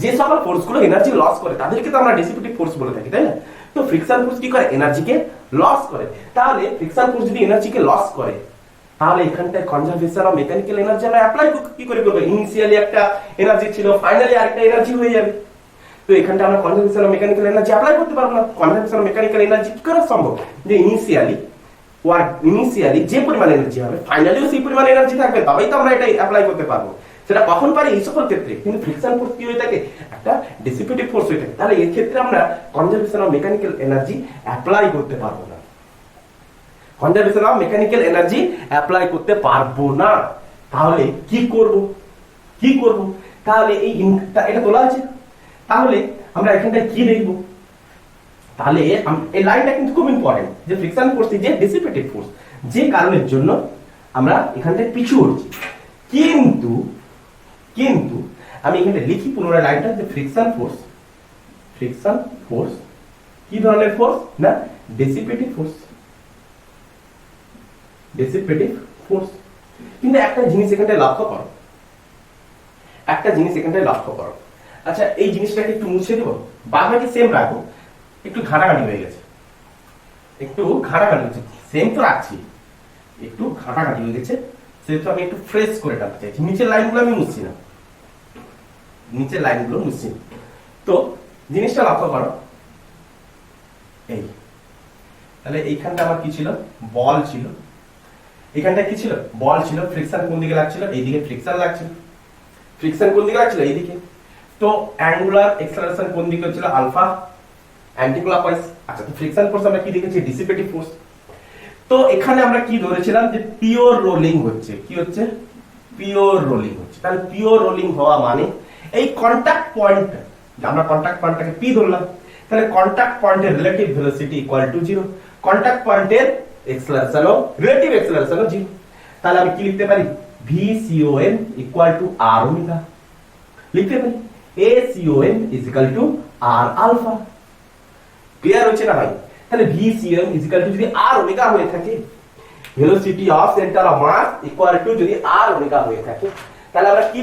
যে সকল ফোর্স গুলো এনার্জি লস করে তাদেরকে তো আমরা ডিসিপেটিভ ফোর্স বলে থাকি, তাই না? তো ফ্রিকশন ফোর্স কি করে? এনার্জিকে লস করে। তাহলে ফ্রিকশন ফোর্স যদি এনার্জিকে লস করে, তাহলে এখানটায় কনজারভেশন অফ মেকানিক্যাল এনার্জি আমরা অ্যাপ্লাই কি করে করব? ইনিশিয়ালি একটা এনার্জি ছিল, ফাইনালি আরেকটা এনার্জি হয়ে যাবে। তো এখানটা আমরা conservation of mechanical energy apply করতে পারবো না। কনজারভেশন অফ মেকানিক্যাল এনার্জি কি করে সম্ভব? যে ইনিশিয়ালি যে পরিমাণ এনার্জি হবে, ফাইনালিও সেই পরিমাণ এনার্জি থাকবে, তবেই তো আমরা এটা অ্যাপ্লাই করতে পারবো। সেটা কখন পারে? এই সকল ক্ষেত্রে। কিন্তু ফ্রিকশন ফোর্স কি হয়ে থাকে? একটা ডিসিপেটিভ ফোর্স হয়ে থাকে। তাহলে এই ক্ষেত্রে আমরা conservation of mechanical energy apply করতে পারবো না। তাহলে কি করব? তাহলে এটা তোলা আছে, তাহলে আমরা এখানটায় কি দেখব? তাহলে এই লাইনটা কিন্তু খুব ইম্পর্টেন্ট, যে friction force is a ডিসিপেটিভ force, যে কারণের জন্য আমরা এখানটায় পিছু হচ্ছি। কিন্তু আমি এখানে লিখি পুনরায় লাইনটা, যে ফ্রিকশন ফোর্স কি ধরনের ফোর্স না, ডিসিপেটিভ ফোর্স। কিন্তু একটা জিনিস এখানটায় লক্ষ্য করো, আচ্ছা এই জিনিসটাকে একটু মুছে দেবো, বাকি সেম রাখবো, একটু ঘাটাঘাটি হয়ে গেছে, সেম তো রাখছি, একটু ঘাটাঘাটি হয়ে গেছে, সেহেতু আমি একটু ফ্রেশ করে টানতে চাইছি। নিচের লাইনগুলো আমি মুছছি না, তো জিনিসটা লক্ষ্য করো। এই তাহলে এইখানটা আমার কি ছিল? বল ছিল। এখানটা কি ছিল? বল ছিল। ফ্রিকশন কোন দিকে লাগছিল? এইদিকে ফ্রিকশন লাগছিল। কোন দিকে লাগছিল? এইদিকে। তো অ্যাঙ্গুলার অ্যাক্সেলারেশন কোন দিকে হচ্ছিল? আলফা, অ্যান্টিক্লকওয়াইজ। আচ্ছা, তো ফ্রিকশন ফোর্স আমরা কি দেখেছি? ডিসিপেটিভ ফোর্স। তো এখানে আমরা কি ধরেছিলাম? যে পিওর রোলিং হচ্ছে। কি হচ্ছে? পিওর রোলিং হচ্ছে। তাহলে পিওর রোলিং হওয়া মানে এই কন্টাক্ট পয়েন্ট, আমরা কন্টাক্ট পয়েন্টটাকে পি ধরলাম, তাহলে কন্টাক্ট পয়েন্টের relative velocity equal to 0, contact পয়েন্টের এক্সেলারেশনও রিলেটিভ এক্সেলারেশনও 0। তাহলে আমি কি লিখতে পারি? VCOM equal to r omega লিখতে পারি। ACOM is equal to r alpha. Clear হচ্ছে না ভাই? তাহলে VCOM ইজ ইকুয়াল টু যদি r ওমেগা হয়ে থাকে, velocity of centre of mass equal to যদি r ওমেগা হয়ে থাকে, তাহলে আমরা কি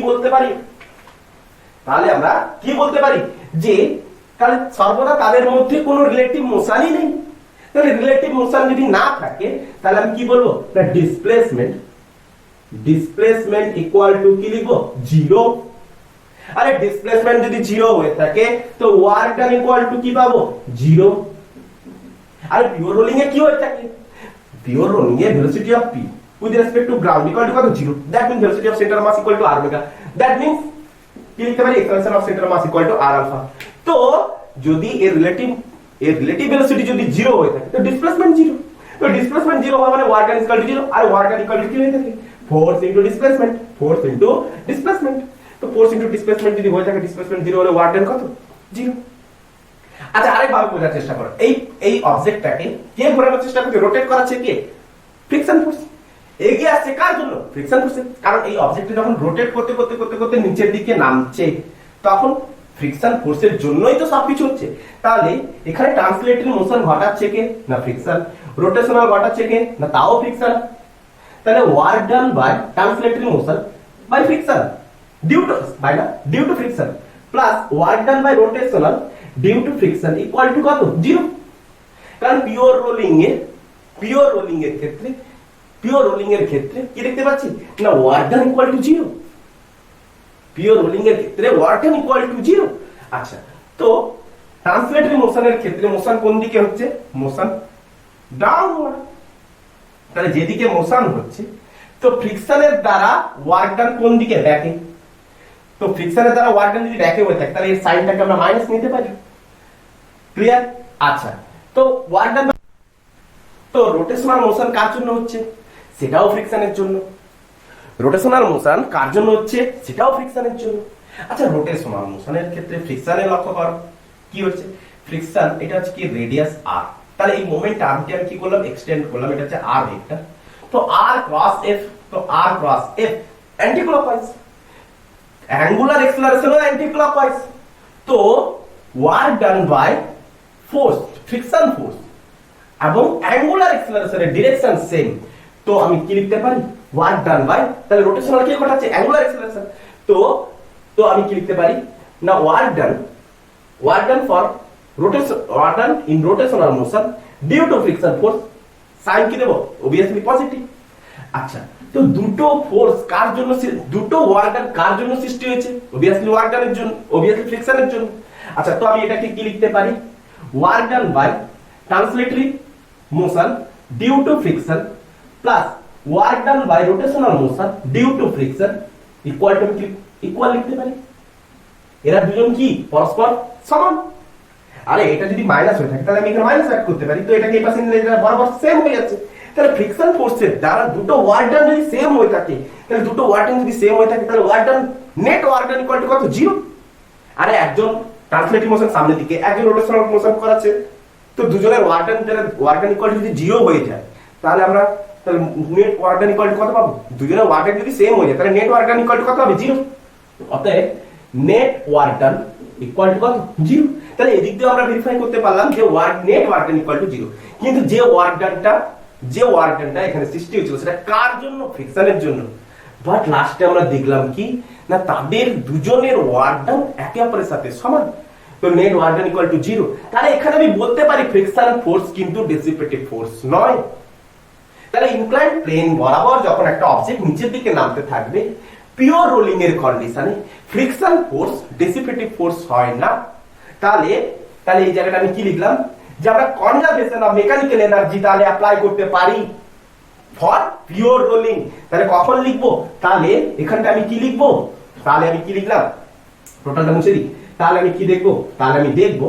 বলতে পারি? যে তাহলে সর্বদা তাদের মধ্যে কোনো রিলেটিভ মোশনই নেই। তাহলে রিলেটিভ মোশন যদি না থাকে তাহলে আমি কি বলবো, না ডিসপ্লেসমেন্ট ইকুয়াল টু কি লিখবো, জিরো। আরে ডিসপ্লেসমেন্ট যদি জিরো হয়ে থাকে তো ওয়ার্ক ডান ইকুয়াল টু কি পাবো, জিরো। আরে পিওর রোলিং এ কি হয়ে থাকে, পিওর রোলিং এ velocity of P with respect to ground equal to কত, zero. That means velocity of centre mass equal to R omega. That means কি লিখতে পারি, extension of centre mass equal to R alpha. তো যদি এর relative velocity যদি zero হয়ে থাকে তো ডিসপ্লেসমেন্ট জিরো। তো ডিসপ্লেসমেন্ট জিরো হয় মানে work done equal to zero, আর ওয়ার্ক ডান ইকুয়াল টু কি হয়ে থাকে, ফোর্স ইনটু ডিসপ্লেসমেন্ট। তো ফোর্স ইনটু ডিসপ্লেসমেন্ট যদি হয়ে থাকে, ডিসপ্লেসমেন্ট জিরো হলে ওয়ার্ক ডান কত, জিরো। আচ্ছা আরেকভাবে বোঝার চেষ্টা করো, এই অবজেক্টটাকে কে ঘোরানোর চেষ্টা করছে, রোটেট করাচ্ছে কে, ফ্রিকশন ফোর্স। এগিয়ে আসছে কার জন্য, ফ্রিকশন ফোর্সের। কারণ এই অবজেক্টটা যখন রোটেট করতে করতে করতে করতে নিচের দিকে নামছে তখন ফ্রিকশন ফোর্সের জন্যই তো সবকিছু হচ্ছে। তাহলে এখানে ট্রান্সলেটরি মোশন ঘটাচ্ছে কে, না ফ্রিকশন। রোটেশনাল ঘটাচ্ছে কে, না তাও ফ্রিকশন। তাহলে work done by translatory motion by friction due to friction plus work done by rotational due to friction equal to কত, জিরো। কারণ পিওর রোলিং এর ক্ষেত্রে কি দেখতে পাচ্ছি, না work done equal to zero. Pure rolling এর ক্ষেত্রে work done equal to zero. আচ্ছা, তো ট্রান্সলেটরি মোশনের ক্ষেত্রে মোশন কোন দিকে হচ্ছে, মোশন ডাউনওয়ার্ড। তাহলে যেদিকে মোশন হচ্ছে তো ফ্রিকশনের দ্বারা ওয়ার্ক ডান কোন দিকে, ব্যাকে। তো ফ্রিকশনের দ্বারা ওয়ার্ক ডান যদি ব্যাকে হয়ে থাকে তাহলে এর সাইনটাকে আমরা মাইনাস নিতে পারি। ক্লিয়ার? আচ্ছা, তো ওয়ার্ক ডান, তো রোটেশনাল মোশন কার জন্য হচ্ছে, সেটাও ফ্রিকশনের জন্য। রোটেশনাল মোশন কার জন্য হচ্ছে, সেটাও ফ্রিকশনের জন্য। আচ্ছা, রোটেশনাল মোশনের ক্ষেত্রে ফ্রিকশনের লক্ষ্য করো কি হচ্ছে, ফ্রিকশন এটা হচ্ছে কি রেডিয়াস আর। তাহলে এই মোমেন্ট আর্মকে আমি কি করলাম, এক্সটেন্ড করলাম, এটা হচ্ছে আর ভেক্টর। তো আর ক্রস এফ, তো R cross F anti clockwise, angular acceleration anti clockwise. তো work done by force, friction force এবং অ্যাঙ্গুলার অ্যাক্সিলারেশনের ডিরেকশন সেম। তো আমি কি লিখতে পারি, ওয়ার্ক ডান বাই, তাহলে রোটেশনাল কি ঘটাচ্ছে, অ্যাঙ্গুলার অ্যাক্সিলারেশন। তো আমি কি লিখতে পারি, না work done for rotation, work done in rotational motion due to friction force, sign কি দেব, অবভিয়াসলি পজিটিভ। আচ্ছা, তো দুটো ফোর্স কার জন্য, দুটো ওয়ার্ক ডান কার জন্য সৃষ্টি হয়েছে, অবভিয়াসলি ওয়ার্ক ডানের জন্য, অবভিয়াসলি ফ্রিকশনের জন্য। আচ্ছা, তো আমি এটাকে কি লিখতে পারি, work done by translatory motion due to friction plus work done by rotational motion due to friction equal to, equal লিখতে পারি। এরা দুজন কি পরস্পর সমান। আরে এটা যদি মাইনাস হয়ে থাকে তাহলে আমি এখানে মাইনাস অ্যাড করতে পারি, তো এটাকে এই পাশে নিলে এটা বরাবর সেম হয়ে যাচ্ছে। তাহলে ফ্রিকশন ফোর্সের দ্বারা দুটো ওয়ার্ক ডান যদি সেম হয়ে থাকে, তাহলে দুটো ওয়ার্ক ডান যদি সেম হয়ে থাকে তাহলে work done, net work done equal to কত, জিরো। আরে একজন ট্রান্সলেটিভ মোশন সামনের দিকে, একজন রোটেশনাল মোশন করাচ্ছে, তো দুজনের ওয়ার্ক ডান ইকুয়াল টু যদি জিরো হয়ে যায় তাহলে আমরা, তাহলে net work done equal to কত পাবো, দুজনের ওয়ার্ক ডান যদি সেম হয়ে যায় তাহলে net work done equal to কত হবে, জিরো। অতএব net work done equal to কত, জিরো। তাহলে এদিক দিয়ে আমরা ভেরিফাই করতে পারলাম যে net work done equal to zero. কিন্তু যে ওয়ার্ক ডানটা এখানে সৃষ্টি হয়েছিল সেটা কার জন্য, ফ্রিকশনের জন্য। বাট লাস্টে আমরা দেখলাম কি, না তাদের দুজনের ওয়ার্ক ডান একে অপরের সাথে সমান। তো net work done equal to zero. তাহলে এখানে আমি বলতে পারি ফ্রিকশন ফোর্স কিন্তু ডেসিপেটিভ ফোর্স নয়। তাহলে ইনক্লাইন্ড প্লেন বরাবর যখন একটা অবজেক্ট নিচের দিকে নামতে থাকবে, পিওর রোলিং এর কন্ডিশনে ফ্রিকশন ফোর্স ডেসিপেটিভ ফোর্স হয় না। তাহলে এই জায়গাটা আমি কি লিখলাম, যে আমরা কনজারভেশন অফ মেকানিক্যাল এনার্জি তাহলে অ্যাপ্লাই করতে পারি ফর পিওর রোলিং। তাহলে কখন লিখবো, তাহলে এখানটা আমি কি লিখবো, তাহলে আমি কি লিখলাম, টোটালটা মুছে দিই। তাহলে আমি কি দেখবো, তাহলে আমি দেখবো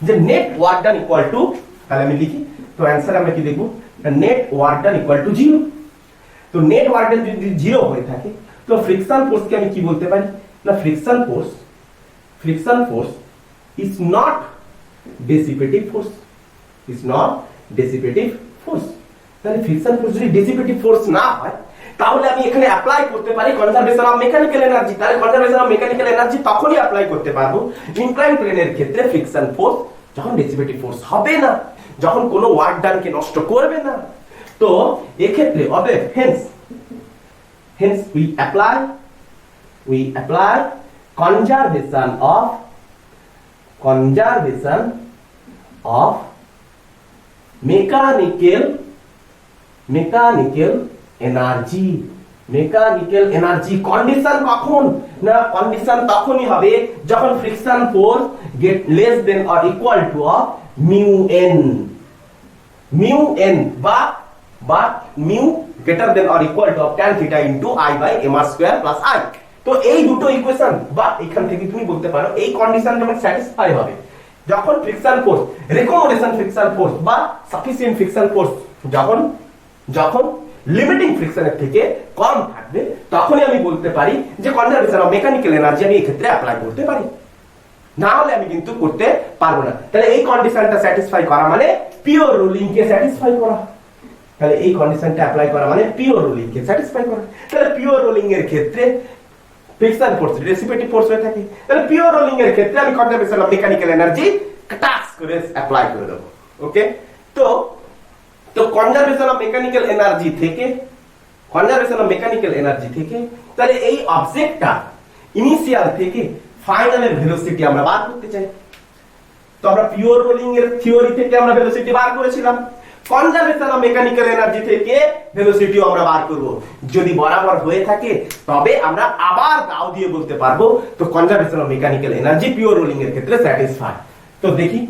যে net work done equal two, তাহলে আমি লিখি, তো অ্যান্সার আমরা কি দেখবো, net work done equal to zero. তো নেট ওয়ার্ক ডান যদি জিরো হয়ে থাকে তো ফ্রিকশন ফোর্সকে আমি কি বলতে পারি, না friction force is not dissipative force, তাহলে ফ্রিকশন ফোর্স যদি ডেসিপেটিভ ফোর্স না হয় তাহলে আমি এখানে অ্যাপ্লাই করতে পারি কনজারভেশন অফ মেকানিক্যাল এনার্জি। তাহলে কনজারভেশন অফ মেকানিক্যাল এনার্জি তখনই অ্যাপ্লাই করতে পারবো ইনক্লাইন প্লেনের ক্ষেত্রে ফ্রিকশন ফোর্স যখন ডেসিপেটিভ ফোর্স হবে না, যখন কোনো ওয়ার্ক ডানকে নষ্ট করবে না। তো এক্ষেত্রে অতএব hence we apply conservation of mechanical energy condition কখন না, কন্ডিশন তখনই হবে যখন friction force get less than or equal to mu N বা mu greater than or equal to tan theta into I by mr square plus I। তো এই দুটো equation বা এখান থেকে তুমি বলতে পারো এই কন্ডিশন যখন স্যাটিসফাই হবে যখন friction force, recommendation friction force বা সাফিসিয়েন্ট ফ্রিকশন ফোর্স যখন লিমিটিং ফ্রিকশনের থেকে কম থাকবে, তখনই আমি বলতে পারি যে কনজারভেশন অফ মেকানিক্যাল এনার্জি আমি এই ক্ষেত্রে অ্যাপ্লাই করতে পারি, না হলে আমি কিন্তু করতে পারবো না। তাহলে এই কন্ডিশনটা স্যাটিসফাই করা মানে পিওর রুলিং কে স্যাটিসফাই করা। তাহলে এই কন্ডিশনটা অ্যাপ্লাই করা মানে পিওর রুলিং কে স্যাটিসফাই করা। তাহলে পিওর রুলিং এর ক্ষেত্রে ফ্রিকশন ফোর্স রেসিপিটিভ ফোর্স হয়ে থাকে। তাহলে পিওর রোলিং এর ক্ষেত্রে আমি conservation of mechanical energy task করে অ্যাপ্লাই করে দেব। ওকে, তো কনজারভেশন অফ মেকানিক্যাল এনার্জি থেকে তাহলে এই অবজেক্টটা ইনিশিয়াল থেকে ফাইনালের ভেলোসিটি আমরা বার করতে চাই। তো আমরা পিওর রোলিং এর থিওরি থেকে আমরা ভেলোসিটি বার করেছিলাম, কনজারভেশন অফ মেকানিক্যাল এনার্জি থেকে ভেলোসিটিও আমরা বার করব। যদি বরাবর হয়ে থাকে তবে আমরা আবার দাও দিয়ে বলতে পারবো তো conservation of mechanical energy pure rolling এর ক্ষেত্রে স্যাটিসফাই। তো দেখি,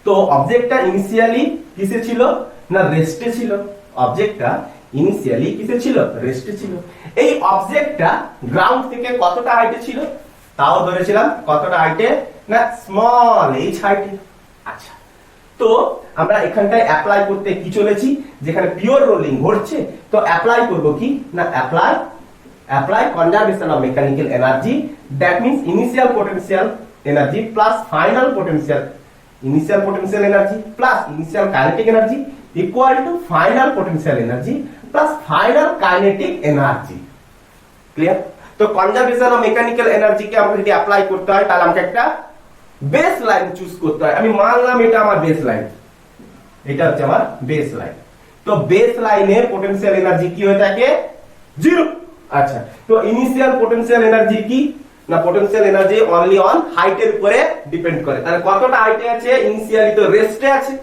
তো অবজেক্টটা ইনিশিয়ালি কিসে ছিল না রেস্টে ছিল। অবজেক্টটা ইনিশিয়ালি কিসে ছিল রেস্টে ছিল। এই অবজেক্টটা গ্রাউন্ড থেকে কতটা হাইটে ছিল, তাও ধরেছিলাম কতটা হাইটে না স্মল h হাইটে। আচ্ছা, তো আমরা এখানটায় অ্যাপ্লাই করতে কি চলেছি, যেখানে পিওর রোলিং ঘটছে তো অ্যাপ্লাই করব কি না apply conservation of mechanical energy, that means initial potential energy plus final potential energy plus initial kinetic energy equal to final potential energy plus final kinetic energy. Clear? তো conservation of mechanical energy কে আমাকে যদি apply করতে হয় তাহলে আমাকে একটা base line choose করতে হয়। আমি মানলাম এটা আমার বেস লাইন, এটা হচ্ছে আমার বেস লাইন। তো বেস লাইনের পোটেনশিয়াল এনার্জি কি হয়ে থাকে 0। আচ্ছা, তো ইনিশিয়াল পোটেনশিয়াল এনার্জি কি না, পোটেনশিয়াল এনার্জি অনলি অন হাইটের উপরে ডিপেন্ড করে। তাহলে কতটা হাইটে আছে, ইনিশিয়ালি তো রেস্টে আছে,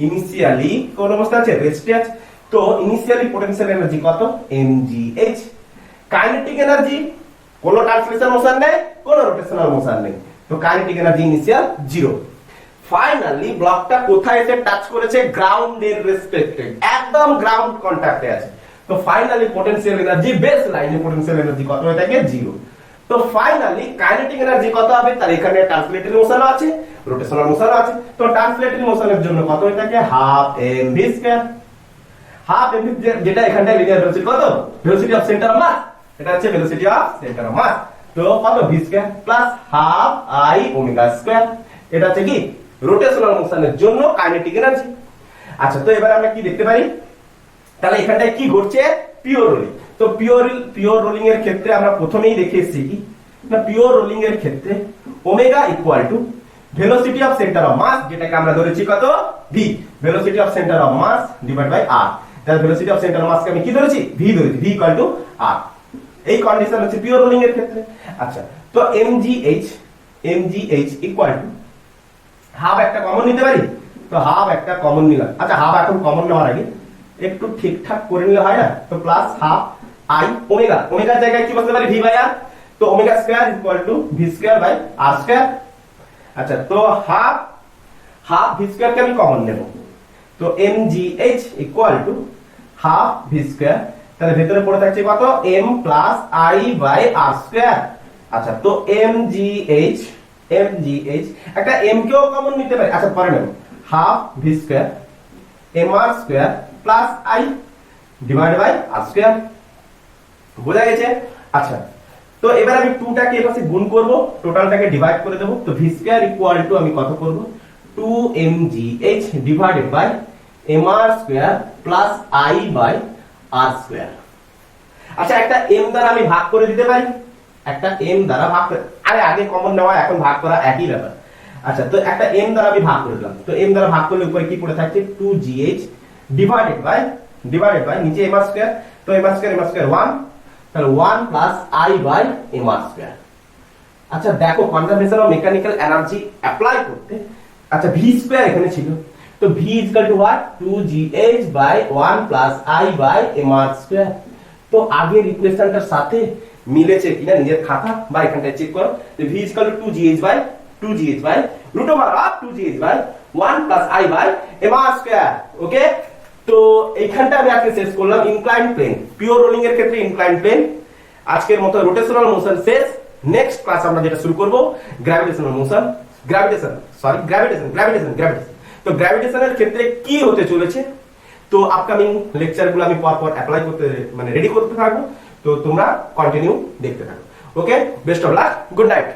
ইনিশিয়ালি কোন অবস্থা আছে রেস্টে আছে। তো ইনিশিয়ালি পোটেনশিয়াল এনার্জি কত mgh। কাইনেটিক এনার্জি কোনো ট্রান্সলেশন মোশন নেই, কোনো রোটেশনাল মোশন নেই, তো কাইনেটিক এনার্জি ইনিশিয়াল 0। ফাইনালি ব্লকটা কোথায় এসে টাচ করেছে, গ্রাউন্ডের রেসপেক্টে, একদম গ্রাউন্ড কন্টাক্টে আছে। তো ফাইনালি পোটেনশিয়াল এনার্জি বেস লাইনে পোটেনশিয়াল এনার্জি কত হয়ে থাকে 0। তো ফাইনালি কাইনেটিক এনার্জি কত হবে, তার এখানে ট্রান্সলেটরি মোশনও আছে, রোটেশনাল মোশনও আছে। তো ট্রান্সলেটরি মোশনের জন্য কত হয়ে থাকে half mv square. Half mv যেটা এখানটায় লিনিয়ার ভেলোসিটি কত, velocity of centre of mass, এটা হচ্ছে velocity of centre of mass. তো কত v square plus half I omega square, এটা হচ্ছে কি রোটেশনাল মোশনের জন্য কাইনেটিক এনার্জি। আচ্ছা, তো এবারে আমরা কি দেখতে পারি, তাহলে এখানটায় কি ঘটছে পিওর রোলিং। তো পিওর রোলিং এর ক্ষেত্রে আমরা প্রথমেই দেখে এসেছি কি না, পিওর রোলিং এর ক্ষেত্রে omega equal to velocity of centre of mass, যেটাকে আমরা ধরেছি কত v, velocity of centre of mass divide by r। তাহলে velocity of centre of mass কে আমি কি ধরেছি v ধরেছি, v ইকুয়াল টু r। এই কন্ডিশন হচ্ছে পিওর রোলিং এর ক্ষেত্রে। আচ্ছা, তো mgh ইকুয়াল টু হাফ একটা কমন নিতে পারি, তো হাফ একটা কমন নিলাম। আচ্ছা, হাফ এখন কমন নেওয়ার আগে একটু ঠিকঠাক করে নিলে হয় না, তো প্লাস হাফ I ওমেগা, ওমেগার জায়গায় কি বলতে পারি v বাই r, তো omega square equal to v square by r square. আচ্ছা, তো হাফ v স্কয়ার কে আমি কমন নেব, তো mgh equal to half v square, তাহলে ভেতরে পড়ে থাকছে কত m plus I by r square. আচ্ছা, তো mgh একটা m কেও কমন নিতে পারি। আচ্ছা, পরে নেব half v square mr square plus I divide by r square. বোঝা গেছে? আচ্ছা, তো এবার আমি 2 টাকে এর পাশে গুণ করব, টোটালটাকে ডিভাইড করে দেব। তো v স্কয়ার ইকুয়াল টু আমি কত করব 2mgh divided by mr square plus I by r square. আচ্ছা, একটা m দ্বারা আমি ভাগ করে দিতে পারি, একটা m দ্বারা ভাগ করে, আগে কমন নেওয়া এখন ভাগ করা একই ব্যাপার। আচ্ছা, তো একটা m দ্বারা আমি ভাগ করে দিলাম, তো m দ্বারা ভাগ করলে উপরে কি পড়ে থাকছে 2gh ডিভাইডেড বাই নিচে mr স্কয়ার, তো mr স্কয়ার 1, তাহলে 1 plus I by mr square. আচ্ছা, দেখো conservation of mechanical energy apply করতে, আচ্ছা v স্কয়ার এখানে ছিল, তো तो v equal to what 2gh by 1 plus i by mr square. তো আগের ইকুয়েশনটার সাথে মিলেছে কিনা নিজের খাতা বা এখানটায় চেক করো। v equal to 2gh by root over of 2gh by 1 plus i by mr square. Okay, তো এইখানটা আমি আজকে শেষ করলাম ইনক্লাইন্ড প্লেন, পিওর রোলিং এর ক্ষেত্রে ইনক্লাইন্ড প্লেন। আজকের মতো রোটেশনাল মোশন শেষ। নেক্সট ক্লাস আমরা যেটা শুরু করব গ্র্যাভিটেশনাল মোশন, গ্র্যাভিটেশন। তো গ্র্যাভিটেশনের ক্ষেত্রে কি হতে চলেছে, তো আপকামিং লেকচারগুলো আমি পর অ্যাপ্লাই করতে মানে রেডি করতে থাকবো। তো তোমরা কন্টিনিউ দেখতে থাকো। Okay, best of luck, good night.